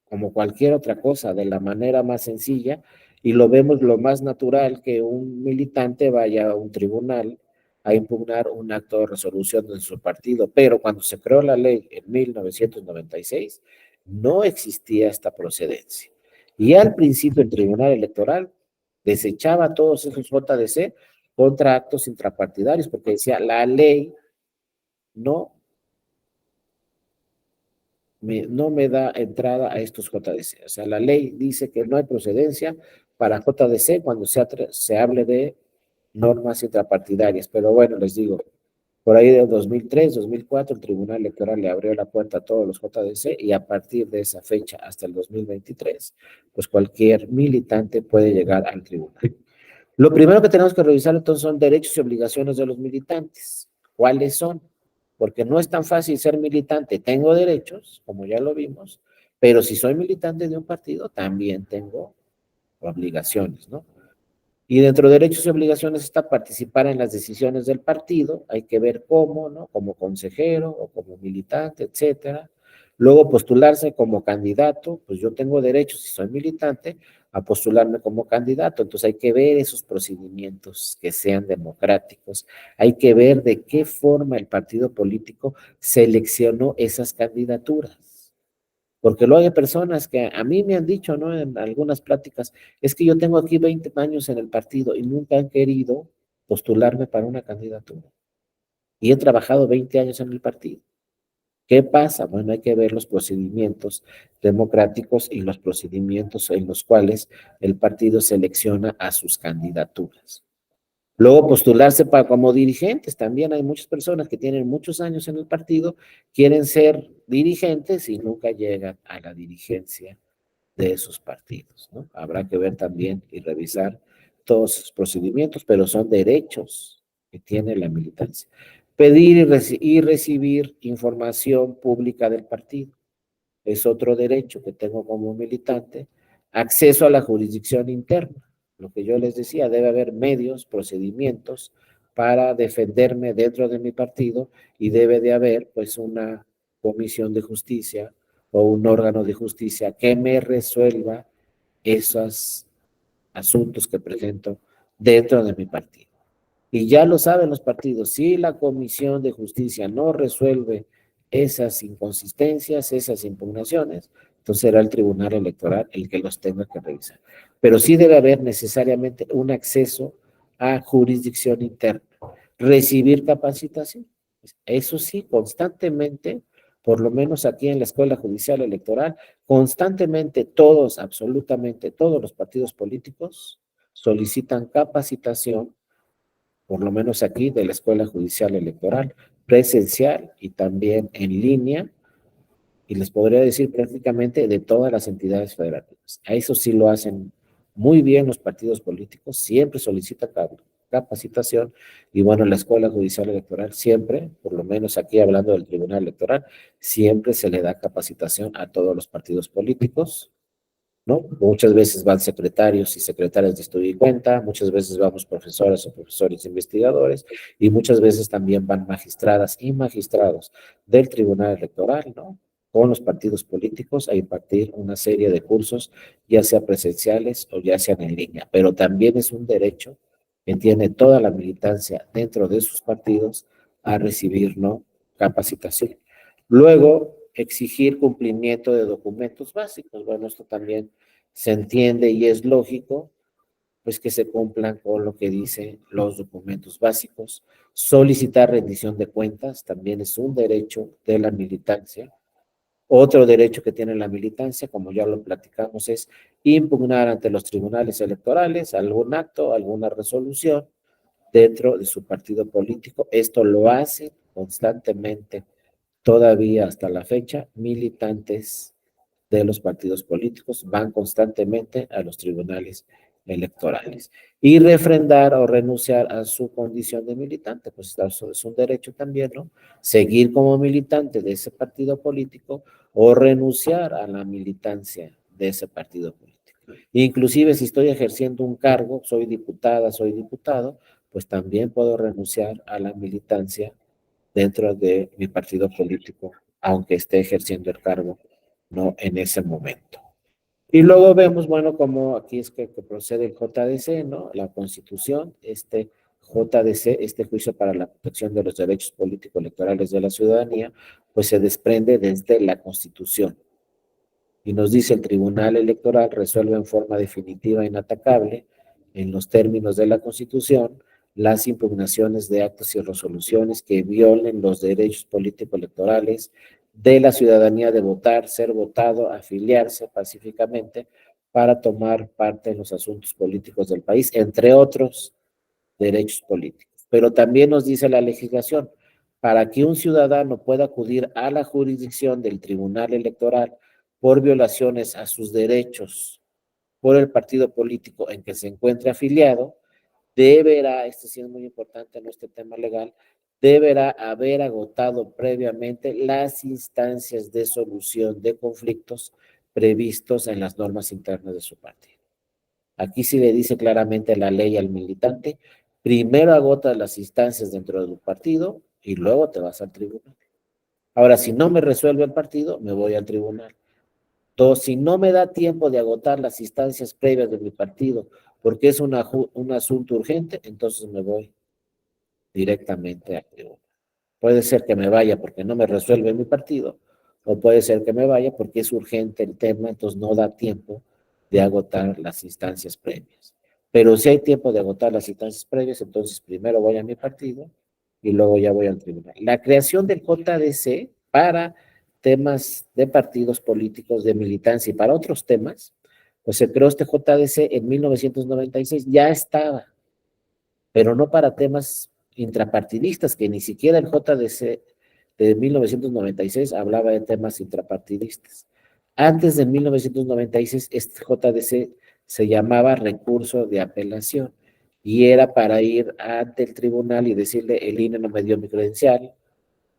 como cualquier otra cosa, de la manera más sencilla, y lo vemos lo más natural que un militante vaya a un tribunal a impugnar un acto de resolución de su partido. Pero cuando se creó la ley en 1996, no existía esta procedencia. Y al principio el Tribunal Electoral desechaba todos esos JDC contra actos intrapartidarios, porque decía, la ley no no me da entrada a estos JDC. O sea, la ley dice que no hay procedencia para JDC cuando se hable de normas intrapartidarias. Pero bueno, les digo, por ahí de 2003, 2004, el Tribunal Electoral le abrió la puerta a todos los JDC y a partir de esa fecha hasta el 2023, pues cualquier militante puede llegar al tribunal. Lo primero que tenemos que revisar entonces son derechos y obligaciones de los militantes. ¿Cuáles son? Porque no es tan fácil ser militante. Tengo derechos, como ya lo vimos, pero si soy militante de un partido, también tengo obligaciones, ¿no? Y dentro de derechos y obligaciones está participar en las decisiones del partido, hay que ver cómo, ¿no? Como consejero o como militante, etcétera. Luego postularse como candidato, pues yo tengo derecho, si soy militante, a postularme como candidato. Entonces hay que ver esos procedimientos que sean democráticos, hay que ver de qué forma el partido político seleccionó esas candidaturas. Porque luego hay personas que a mí me han dicho, ¿no? En algunas pláticas, es que yo tengo aquí 20 años en el partido y nunca han querido postularme para una candidatura. Y he trabajado 20 años en el partido. ¿Qué pasa? Bueno, hay que ver los procedimientos democráticos y los procedimientos en los cuales el partido selecciona a sus candidaturas. Luego postularse para como dirigentes. También hay muchas personas que tienen muchos años en el partido, quieren ser dirigentes y nunca llegan a la dirigencia de esos partidos, ¿no? Habrá que ver también y revisar todos esos procedimientos, pero son derechos que tiene la militancia. Pedir y recibir información pública del partido es otro derecho que tengo como militante. Acceso a la jurisdicción interna, lo que yo les decía, debe haber medios, procedimientos para defenderme dentro de mi partido y debe de haber pues una comisión de justicia o un órgano de justicia que me resuelva esos asuntos que presento dentro de mi partido. Y ya lo saben los partidos, si la Comisión de Justicia no resuelve esas inconsistencias, esas impugnaciones, entonces será el Tribunal Electoral el que los tenga que revisar. Pero sí debe haber necesariamente un acceso a jurisdicción interna, recibir capacitación. Eso sí, constantemente, por lo menos aquí en la Escuela Judicial Electoral, constantemente todos, absolutamente todos los partidos políticos solicitan capacitación, por lo menos aquí de la Escuela Judicial Electoral, presencial y también en línea, y les podría decir prácticamente de todas las entidades federativas. A eso sí lo hacen muy bien los partidos políticos, siempre solicitan capacitación, y bueno, la Escuela Judicial Electoral siempre, por lo menos aquí hablando del Tribunal Electoral, siempre se le da capacitación a todos los partidos políticos, ¿no? Muchas veces van secretarios y secretarias de estudio y cuenta, muchas veces vamos profesoras o profesores investigadores, y muchas veces también van magistradas y magistrados del Tribunal Electoral, ¿no? Con los partidos políticos a impartir una serie de cursos, ya sea presenciales o ya sean en línea, pero también es un derecho que tiene toda la militancia dentro de sus partidos a recibir, ¿no? Capacitación. Luego, exigir cumplimiento de documentos básicos. Bueno, esto también se entiende y es lógico, pues que se cumplan con lo que dicen los documentos básicos. Solicitar rendición de cuentas también es un derecho de la militancia. Otro derecho que tiene la militancia, como ya lo platicamos, es impugnar ante los tribunales electorales algún acto, alguna resolución dentro de su partido político. Esto lo hace constantemente, todavía hasta la fecha, militantes de los partidos políticos van constantemente a los tribunales electorales. Y refrendar o renunciar a su condición de militante, pues eso es un derecho también, ¿no? Seguir como militante de ese partido político o renunciar a la militancia de ese partido político. Inclusive si estoy ejerciendo un cargo, soy diputada, soy diputado, pues también puedo renunciar a la militancia dentro de mi partido político, aunque esté ejerciendo el cargo, no en ese momento. Y luego vemos, bueno, como aquí es que procede el JDC, ¿no? La Constitución, este JDC, este juicio para la protección de los derechos políticos electorales de la ciudadanía, pues se desprende desde la Constitución. Y nos dice el Tribunal Electoral resuelve en forma definitiva e inatacable, en los términos de la Constitución, las impugnaciones de actos y resoluciones que violen los derechos políticos electorales de la ciudadanía de votar, ser votado, afiliarse pacíficamente para tomar parte en los asuntos políticos del país, entre otros derechos políticos. Pero también nos dice la legislación, para que un ciudadano pueda acudir a la jurisdicción del Tribunal Electoral por violaciones a sus derechos por el partido político en que se encuentre afiliado, deberá, esto sí es muy importante en este tema legal, deberá haber agotado previamente las instancias de solución de conflictos previstos en las normas internas de su partido. Aquí sí le dice claramente la ley al militante, primero agotas las instancias dentro del partido y luego te vas al tribunal. Ahora, si no me resuelve el partido, me voy al tribunal. Dos, si no me da tiempo de agotar las instancias previas de mi partido porque es un asunto urgente, entonces me voy directamente al tribunal. Puede ser que me vaya porque no me resuelve mi partido, o puede ser que me vaya porque es urgente el tema, entonces no da tiempo de agotar las instancias previas. Pero si hay tiempo de agotar las instancias previas, entonces primero voy a mi partido y luego ya voy al tribunal. La creación del JDC para temas de partidos políticos, de militancia y para otros temas, pues se creó este JDC en 1996, ya estaba, pero no para temas intrapartidistas, que ni siquiera el JDC de 1996 hablaba de temas intrapartidistas. Antes de 1996, este JDC se llamaba recurso de apelación y era para ir ante el tribunal y decirle, el INE no me dio mi credencial,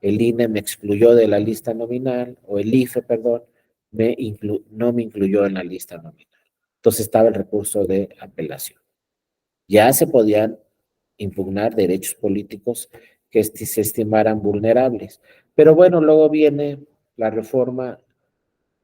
el INE me excluyó de la lista nominal, o el IFE, perdón, no me incluyó en la lista nominal. Entonces estaba el recurso de apelación. Ya se podían impugnar derechos políticos que se estimaran vulnerables. Pero bueno, luego viene la reforma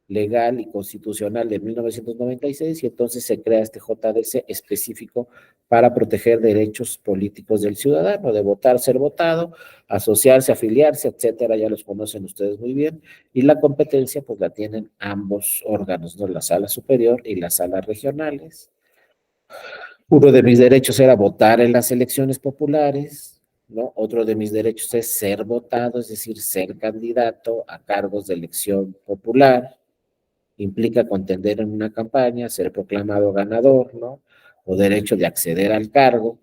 legal y constitucional de 1996 y entonces se crea este JDC específico para proteger derechos políticos del ciudadano, de votar, ser votado, asociarse, afiliarse, etcétera, ya los conocen ustedes muy bien, y la competencia pues la tienen ambos órganos, ¿no? La sala superior y las salas regionales. Uno de mis derechos era votar en las elecciones populares, ¿no? Otro de mis derechos es ser votado, es decir, ser candidato a cargos de elección popular. Implica contender en una campaña, ser proclamado ganador, ¿no? O derecho de acceder al cargo,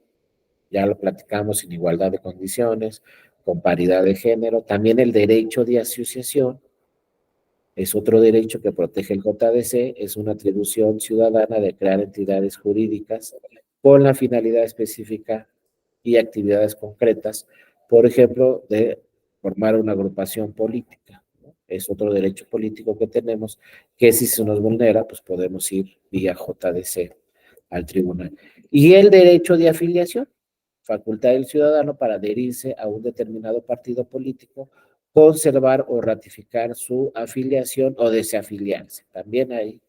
ya lo platicamos, en igualdad de condiciones, con paridad de género. También el derecho de asociación es otro derecho que protege el JDC, es una atribución ciudadana de crear entidades jurídicas con la finalidad específica y actividades concretas, por ejemplo, de formar una agrupación política, ¿no? Es otro derecho político que tenemos, que si se nos vulnera, pues podemos ir vía JDC al tribunal. Y el derecho de afiliación, facultad del ciudadano para adherirse a un determinado partido político, conservar o ratificar su afiliación o desafiliarse. También ahí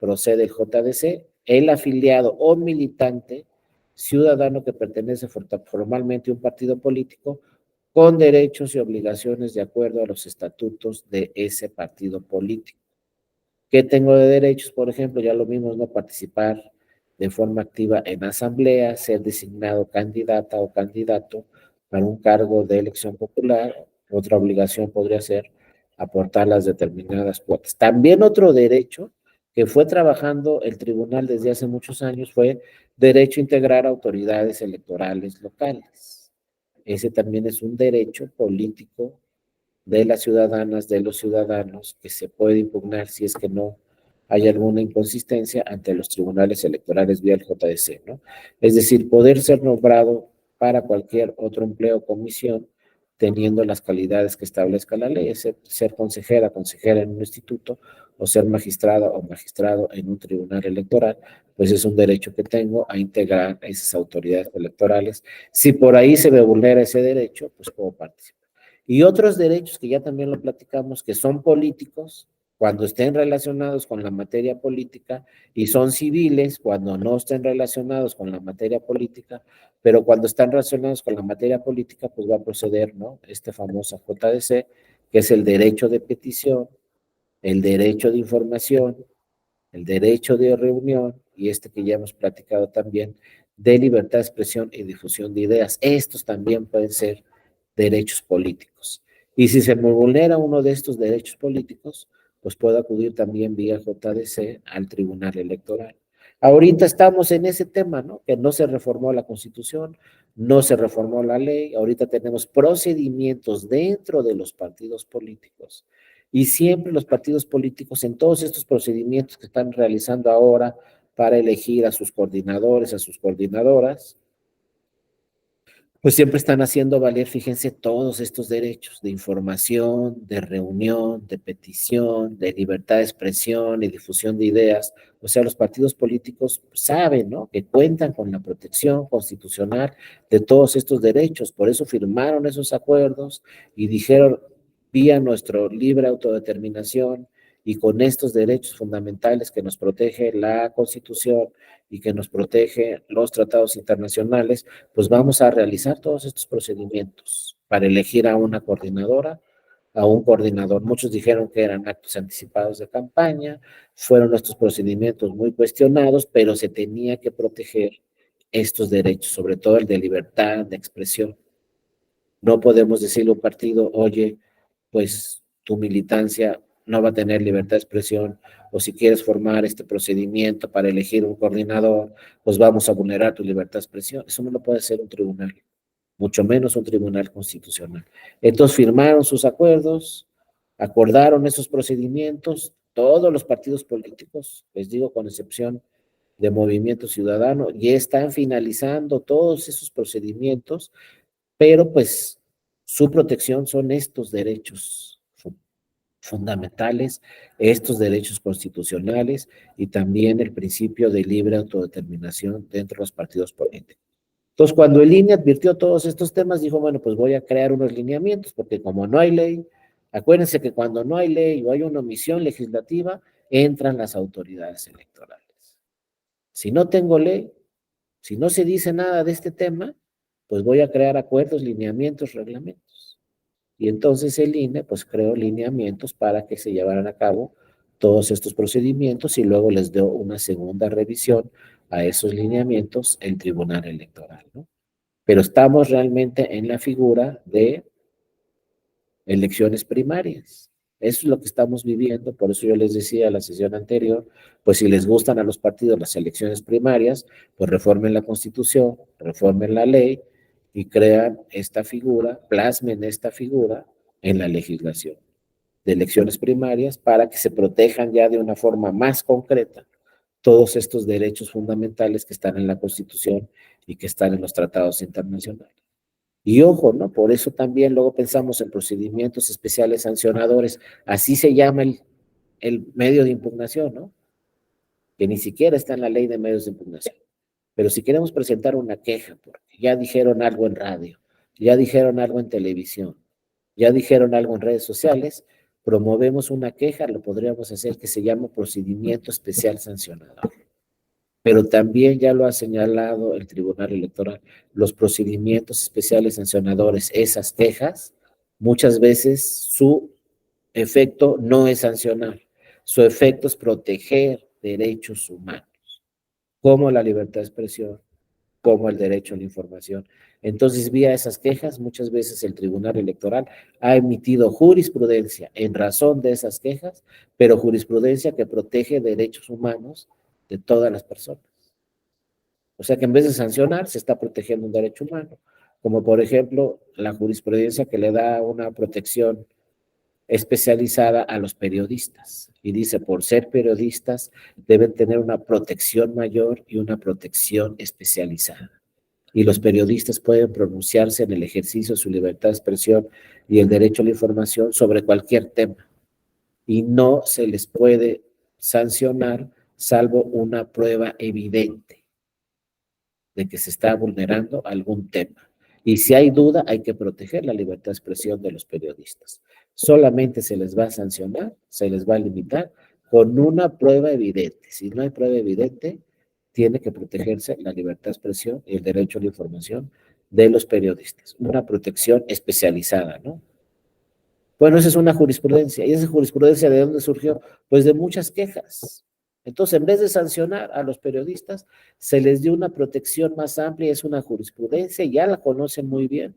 procede el JDC, el afiliado o militante ciudadano que pertenece formalmente a un partido político con derechos y obligaciones de acuerdo a los estatutos de ese partido político. ¿Qué tengo de derechos? Por ejemplo, ya lo mismo, no participar de forma activa en asamblea, ser designado candidata o candidato para un cargo de elección popular. Otra obligación podría ser aportar las determinadas cuotas. También otro derecho que fue trabajando el tribunal desde hace muchos años fue derecho a integrar autoridades electorales locales. Ese también es un derecho político de las ciudadanas, de los ciudadanos, que se puede impugnar si es que no hay alguna inconsistencia ante los tribunales electorales vía el JDC, ¿no? Es decir, poder ser nombrado para cualquier otro empleo o comisión teniendo las calidades que establezca la ley, ser consejera, consejera en un instituto, o ser magistrada o magistrado en un tribunal electoral, pues es un derecho que tengo a integrar a esas autoridades electorales. Si por ahí se me vulnera ese derecho, pues puedo participar. Y otros derechos que ya también lo platicamos, que son políticos, cuando estén relacionados con la materia política, y son civiles cuando no estén relacionados con la materia política, pero cuando están relacionados con la materia política, pues va a proceder, ¿no? Este famoso JDC, que es el derecho de petición, el derecho de información, el derecho de reunión y este que ya hemos platicado también, de libertad de expresión y difusión de ideas. Estos también pueden ser derechos políticos. Y si se me vulnera uno de estos derechos políticos, pues puedo acudir también vía JDC al Tribunal Electoral. Ahorita estamos en ese tema, ¿no? Que no se reformó la Constitución, no se reformó la ley, ahorita tenemos procedimientos dentro de los partidos políticos. Y siempre los partidos políticos, en todos estos procedimientos que están realizando ahora para elegir a sus coordinadores, a sus coordinadoras, pues siempre están haciendo valer, fíjense, todos estos derechos de información, de reunión, de petición, de libertad de expresión y difusión de ideas. O sea, los partidos políticos saben, ¿no?, que cuentan con la protección constitucional de todos estos derechos. Por eso firmaron esos acuerdos y dijeron, vía nuestra libre autodeterminación y con estos derechos fundamentales que nos protege la Constitución y que nos protege los tratados internacionales, pues vamos a realizar todos estos procedimientos para elegir a una coordinadora, a un coordinador. Muchos dijeron que eran actos anticipados de campaña, fueron estos procedimientos muy cuestionados, pero se tenía que proteger estos derechos, sobre todo el de libertad de expresión. No podemos decirle a un partido, oye, pues tu militancia no va a tener libertad de expresión, o si quieres formar este procedimiento para elegir un coordinador, pues vamos a vulnerar tu libertad de expresión. Eso no lo puede hacer un tribunal, mucho menos un tribunal constitucional. Entonces firmaron sus acuerdos, acordaron esos procedimientos, todos los partidos políticos, les digo con excepción de Movimiento Ciudadano, ya están finalizando todos esos procedimientos, pero pues su protección son estos derechos fundamentales, estos derechos constitucionales y también el principio de libre autodeterminación dentro de los partidos políticos. Entonces, cuando el INE advirtió todos estos temas, dijo, bueno, pues voy a crear unos lineamientos, porque como no hay ley, acuérdense que cuando no hay ley o hay una omisión legislativa, entran las autoridades electorales. Si no tengo ley, si no se dice nada de este tema, pues voy a crear acuerdos, lineamientos, reglamentos. Y entonces el INE pues creó lineamientos para que se llevaran a cabo todos estos procedimientos y luego les dio una segunda revisión a esos lineamientos el Tribunal Electoral, ¿no? Pero estamos realmente en la figura de elecciones primarias. Eso es lo que estamos viviendo, por eso yo les decía en la sesión anterior, pues si les gustan a los partidos las elecciones primarias, pues reformen la Constitución, reformen la ley y crean esta figura, plasmen esta figura en la legislación de elecciones primarias para que se protejan ya de una forma más concreta todos estos derechos fundamentales que están en la Constitución y que están en los tratados internacionales. Y ojo, ¿no? Por eso también luego pensamos en procedimientos especiales sancionadores. Así se llama el medio de impugnación, ¿no? Que ni siquiera está en la ley de medios de impugnación. Pero si queremos presentar una queja, porque ya dijeron algo en radio, ya dijeron algo en televisión, ya dijeron algo en redes sociales, promovemos una queja, lo podríamos hacer que se llama procedimiento especial sancionador. Pero también ya lo ha señalado el Tribunal Electoral, los procedimientos especiales sancionadores, esas quejas, muchas veces su efecto no es sancionar, su efecto es proteger derechos humanos, como la libertad de expresión, como el derecho a la información. Entonces, vía esas quejas, muchas veces el Tribunal Electoral ha emitido jurisprudencia en razón de esas quejas, pero jurisprudencia que protege derechos humanos de todas las personas. O sea que en vez de sancionar, se está protegiendo un derecho humano, como por ejemplo la jurisprudencia que le da una protección especializada a los periodistas. Y dice, por ser periodistas, deben tener una protección mayor y una protección especializada. Y los periodistas pueden pronunciarse en el ejercicio de su libertad de expresión y el derecho a la información sobre cualquier tema. Y no se les puede sancionar salvo una prueba evidente de que se está vulnerando algún tema. Y si hay duda, hay que proteger la libertad de expresión de los periodistas. Solamente se les va a sancionar, se les va a limitar con una prueba evidente. Si no hay prueba evidente, tiene que protegerse la libertad de expresión y el derecho a la información de los periodistas. Una protección especializada, ¿no? Bueno, esa es una jurisprudencia. ¿Y esa jurisprudencia de dónde surgió? Pues de muchas quejas. Entonces, en vez de sancionar a los periodistas, se les dio una protección más amplia, es una jurisprudencia, ya la conocen muy bien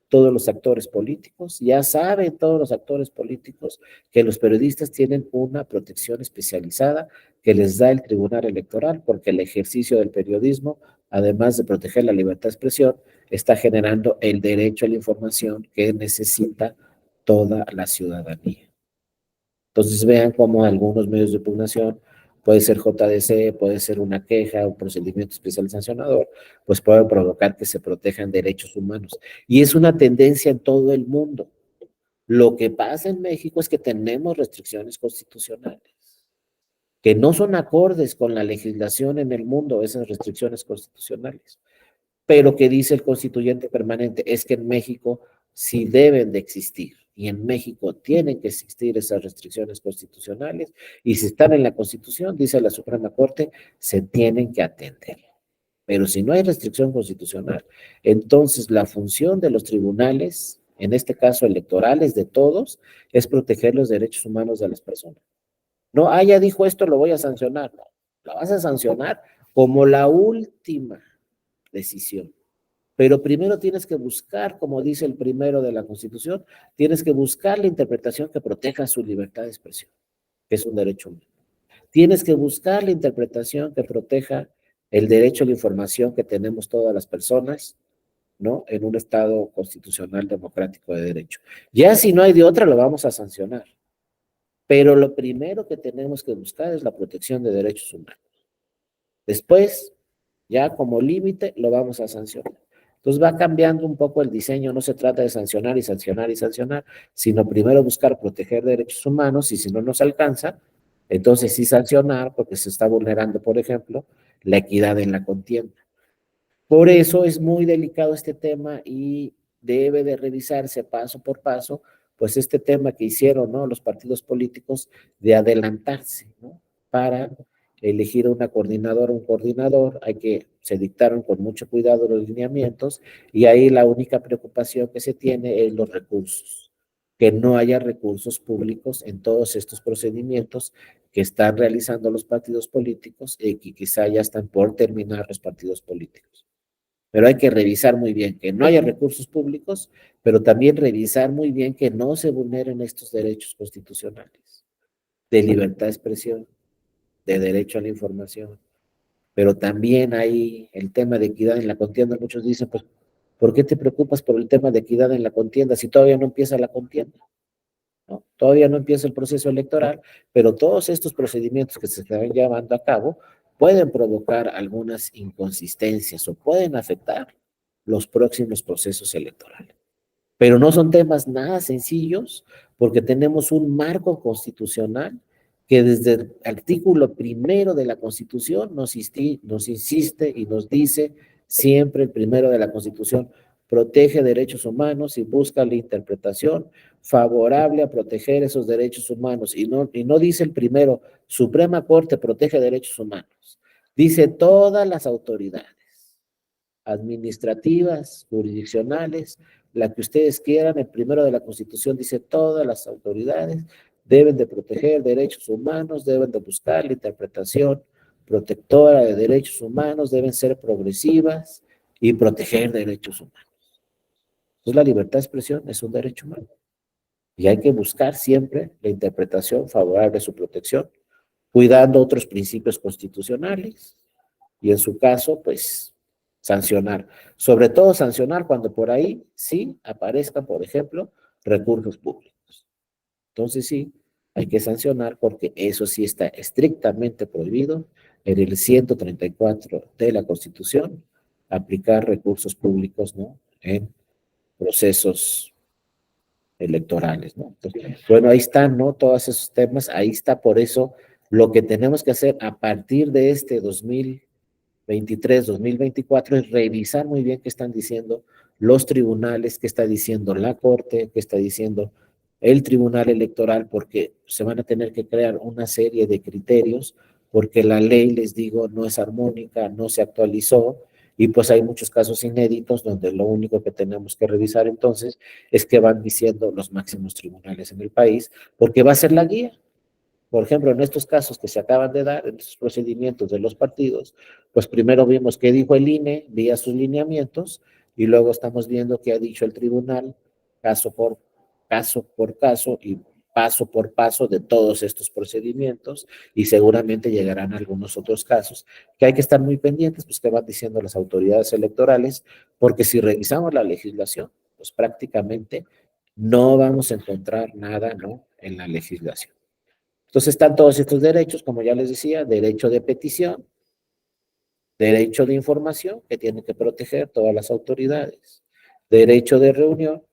todos los actores políticos, ya saben todos los actores políticos que los periodistas tienen una protección especializada que les da el Tribunal Electoral, porque el ejercicio del periodismo, además de proteger la libertad de expresión, está generando el derecho a la información que necesita toda la ciudadanía. Entonces vean cómo algunos medios de impugnación puede ser JDC, puede ser una queja, un procedimiento especial sancionador, pues puede provocar que se protejan derechos humanos. Y es una tendencia en todo el mundo. Lo que pasa en México es que tenemos restricciones constitucionales, que no son acordes con la legislación en el mundo, esas restricciones constitucionales, pero que dice el constituyente permanente, es que en México sí deben de existir, y en México tienen que existir esas restricciones constitucionales, y si están en la Constitución, dice la Suprema Corte, se tienen que atender. Pero si no hay restricción constitucional, entonces la función de los tribunales, en este caso electorales de todos, es proteger los derechos humanos de las personas. No, ya dijo esto, lo voy a sancionar. No, la vas a sancionar como la última decisión. Pero primero tienes que buscar, como dice el primero de la Constitución, tienes que buscar la interpretación que proteja su libertad de expresión, que es un derecho humano. Tienes que buscar la interpretación que proteja el derecho a la información que tenemos todas las personas, ¿no? En un Estado constitucional democrático de derecho. Ya si no hay de otra, lo vamos a sancionar. Pero lo primero que tenemos que buscar es la protección de derechos humanos. Después, ya como límite, lo vamos a sancionar. Entonces va cambiando un poco el diseño, no se trata de sancionar y sancionar y sancionar, sino primero buscar proteger derechos humanos y si no nos alcanza, entonces sí sancionar porque se está vulnerando, por ejemplo, la equidad en la contienda. Por eso es muy delicado este tema y debe de revisarse paso por paso, pues este tema que hicieron, ¿no? Los partidos políticos de adelantarse, ¿no? Para elegir una coordinadora, un coordinador, se dictaron con mucho cuidado los lineamientos y ahí la única preocupación que se tiene es los recursos, que no haya recursos públicos en todos estos procedimientos que están realizando los partidos políticos y que quizá ya están por terminar los partidos políticos. Pero hay que revisar muy bien que no haya recursos públicos, pero también revisar muy bien que no se vulneren estos derechos constitucionales de libertad de expresión, de derecho a la información, pero también hay el tema de equidad en la contienda. Muchos dicen, pues, ¿por qué te preocupas por el tema de equidad en la contienda si todavía no empieza la contienda? ¿No? Todavía no empieza el proceso electoral, pero todos estos procedimientos que se están llevando a cabo pueden provocar algunas inconsistencias o pueden afectar los próximos procesos electorales. Pero no son temas nada sencillos porque tenemos un marco constitucional que desde el artículo primero de la Constitución nos insiste y nos dice siempre el primero de la Constitución, protege derechos humanos y busca la interpretación favorable a proteger esos derechos humanos. Y no dice el primero, Suprema Corte protege derechos humanos. Dice todas las autoridades administrativas, jurisdiccionales, la que ustedes quieran. El primero de la Constitución dice todas las autoridades deben de proteger derechos humanos, deben de buscar la interpretación protectora de derechos humanos, deben ser progresivas y proteger derechos humanos. Entonces la libertad de expresión es un derecho humano y hay que buscar siempre la interpretación favorable a su protección, cuidando otros principios constitucionales y en su caso, pues, sancionar. Sobre todo sancionar cuando por ahí sí aparezcan, por ejemplo, recursos públicos. Entonces sí, hay que sancionar porque eso sí está estrictamente prohibido en el 134 de la Constitución, aplicar recursos públicos, ¿no? En procesos electorales, ¿no? Entonces, bueno, ahí están, ¿no? Todos esos temas, ahí está, por eso lo que tenemos que hacer a partir de este 2023-2024 es revisar muy bien qué están diciendo los tribunales, qué está diciendo la Corte, qué está diciendo el Tribunal Electoral, porque se van a tener que crear una serie de criterios, porque la ley, les digo, no es armónica, no se actualizó, y pues hay muchos casos inéditos donde lo único que tenemos que revisar entonces es qué van diciendo los máximos tribunales en el país, porque va a ser la guía. Por ejemplo, en estos casos que se acaban de dar, en estos procedimientos de los partidos, pues primero vimos qué dijo el INE vía sus lineamientos y luego estamos viendo qué ha dicho el tribunal por caso y paso por paso de todos estos procedimientos y seguramente llegarán algunos otros casos que hay que estar muy pendientes, pues que van diciendo las autoridades electorales, porque si revisamos la legislación, pues prácticamente no vamos a encontrar nada, ¿no? En la legislación. Entonces están todos estos derechos, como ya les decía, derecho de petición, derecho de información, que tienen que proteger todas las autoridades, derecho de reunión,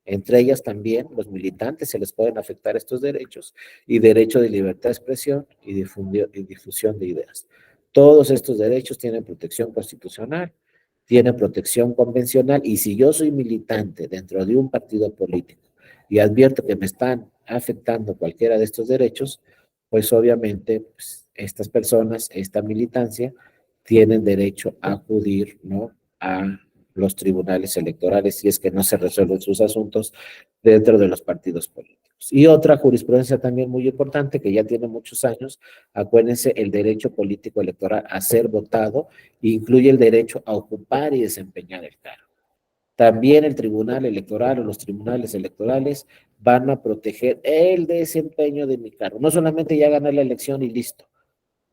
entre ellas también los militantes se les pueden afectar estos derechos, y derecho de libertad de expresión y difusión de ideas. Todos estos derechos tienen protección constitucional, tienen protección convencional, y si yo soy militante dentro de un partido político y advierto que me están afectando cualquiera de estos derechos, pues obviamente pues, estas personas, esta militancia, tienen derecho a acudir, ¿no?, a los tribunales electorales si es que no se resuelven sus asuntos dentro de los partidos políticos. Y otra jurisprudencia también muy importante que ya tiene muchos años, acuérdense, el derecho político electoral a ser votado incluye el derecho a ocupar y desempeñar el cargo. También el tribunal electoral o los tribunales electorales van a proteger el desempeño de mi cargo. No solamente ya ganar la elección y listo.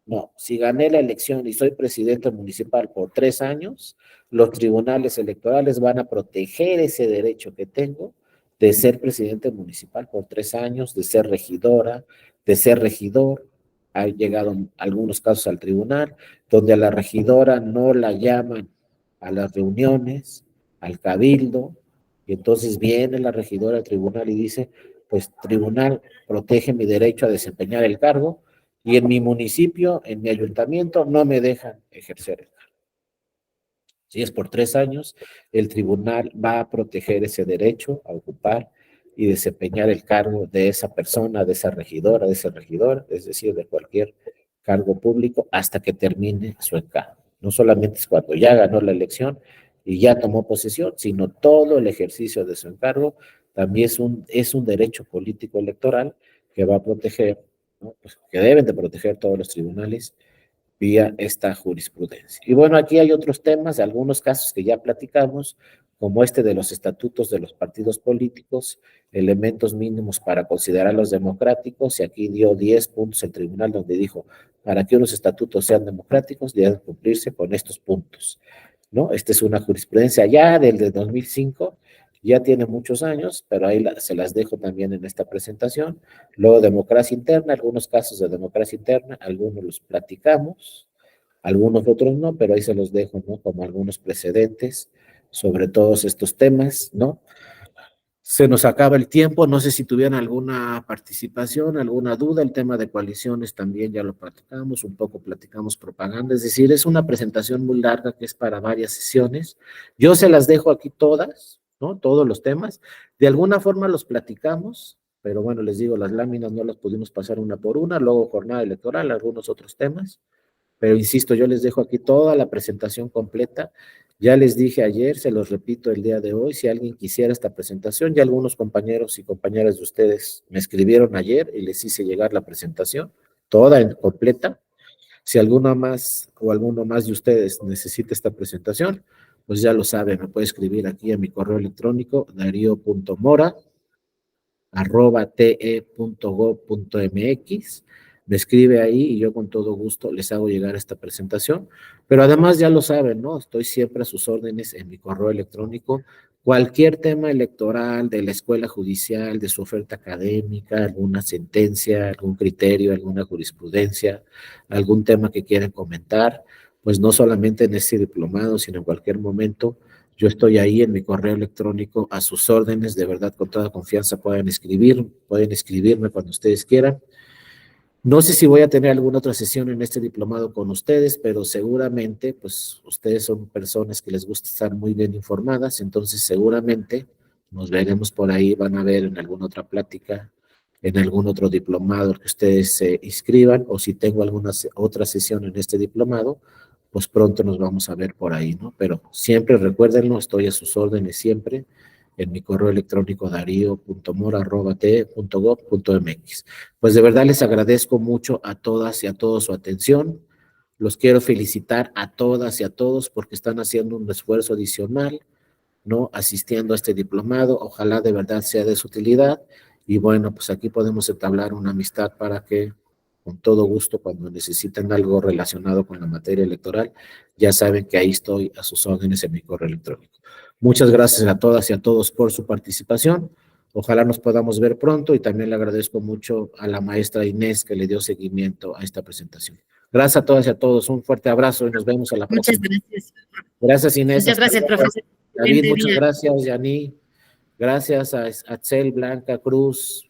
No, si gané la elección y soy presidente municipal por 3 años, los tribunales electorales van a proteger ese derecho que tengo de ser presidente municipal por 3 años, de ser regidora, de ser regidor. Han llegado algunos casos al tribunal donde a la regidora no la llaman a las reuniones, al cabildo, y entonces viene la regidora al tribunal y dice, pues tribunal, protege mi derecho a desempeñar el cargo, y en mi municipio, en mi ayuntamiento, no me dejan ejercer el cargo. Si es por 3 años, el tribunal va a proteger ese derecho a ocupar y desempeñar el cargo de esa persona, de esa regidora, de ese regidor, es decir, de cualquier cargo público, hasta que termine su encargo. No solamente es cuando ya ganó la elección y ya tomó posesión, sino todo el ejercicio de su encargo también es un derecho político electoral que va a proteger, ¿no?, pues, que deben de proteger todos los tribunales vía esta jurisprudencia. Y bueno, aquí hay otros temas, algunos casos que ya platicamos, como este de los estatutos de los partidos políticos, elementos mínimos para considerarlos democráticos, y aquí dio 10 puntos el tribunal donde dijo, para que unos estatutos sean democráticos deben cumplirse con estos puntos, ¿no? Esta es una jurisprudencia ya del de 2005, ya tiene muchos años, pero ahí se las dejo también en esta presentación. Luego, democracia interna, algunos casos de democracia interna, algunos los platicamos, algunos otros no, pero ahí se los dejo, ¿no?, como algunos precedentes sobre todos estos temas, ¿no? Se nos acaba el tiempo, no sé si tuvieran alguna participación, alguna duda, el tema de coaliciones también ya lo platicamos, un poco platicamos propaganda, es decir, es una presentación muy larga que es para varias sesiones. Yo se las dejo aquí todas, ¿no?, todos los temas, de alguna forma los platicamos, pero bueno, les digo, las láminas no las pudimos pasar una por una, luego jornada electoral, algunos otros temas. Pero insisto, yo les dejo aquí toda la presentación completa. Ya les dije ayer, se los repito el día de hoy, si alguien quisiera esta presentación, ya algunos compañeros y compañeras de ustedes me escribieron ayer y les hice llegar la presentación, toda completa. Si alguno más o alguno más de ustedes necesita esta presentación, pues ya lo saben, me puede escribir aquí a mi correo electrónico, darío.mora@te.gov.mx. Me escribe ahí y yo con todo gusto les hago llegar esta presentación. Pero además ya lo saben, ¿no? Estoy siempre a sus órdenes en mi correo electrónico. Cualquier tema electoral, de la escuela judicial, de su oferta académica, alguna sentencia, algún criterio, alguna jurisprudencia, algún tema que quieran comentar, pues no solamente en este diplomado, sino en cualquier momento, yo estoy ahí en mi correo electrónico a sus órdenes, de verdad, con toda confianza pueden escribirme cuando ustedes quieran. No sé si voy a tener alguna otra sesión en este diplomado con ustedes, pero seguramente, pues ustedes son personas que les gusta estar muy bien informadas, entonces seguramente nos veremos por ahí, van a ver en alguna otra plática, en algún otro diplomado que ustedes se inscriban, o si tengo alguna otra sesión en este diplomado, pues pronto nos vamos a ver por ahí, ¿no? Pero siempre recuérdenlo, estoy a sus órdenes siempre en mi correo electrónico darío.mora@te.gov.mx. Pues de verdad les agradezco mucho a todas y a todos su atención. Los quiero felicitar a todas y a todos porque están haciendo un esfuerzo adicional, ¿no?, asistiendo a este diplomado. Ojalá de verdad sea de su utilidad. Y bueno, pues aquí podemos entablar una amistad para que, con todo gusto, cuando necesiten algo relacionado con la materia electoral, ya saben que ahí estoy a sus órdenes en mi correo electrónico. Muchas gracias a todas y a todos por su participación. Ojalá nos podamos ver pronto y también le agradezco mucho a la maestra Inés que le dio seguimiento a esta presentación. Gracias a todas y a todos. Un fuerte abrazo y nos vemos a la próxima. Muchas gracias. Gracias, Inés. Muchas gracias, profesor. David, muchas gracias. Yani. Gracias a Axel, Blanca, Cruz,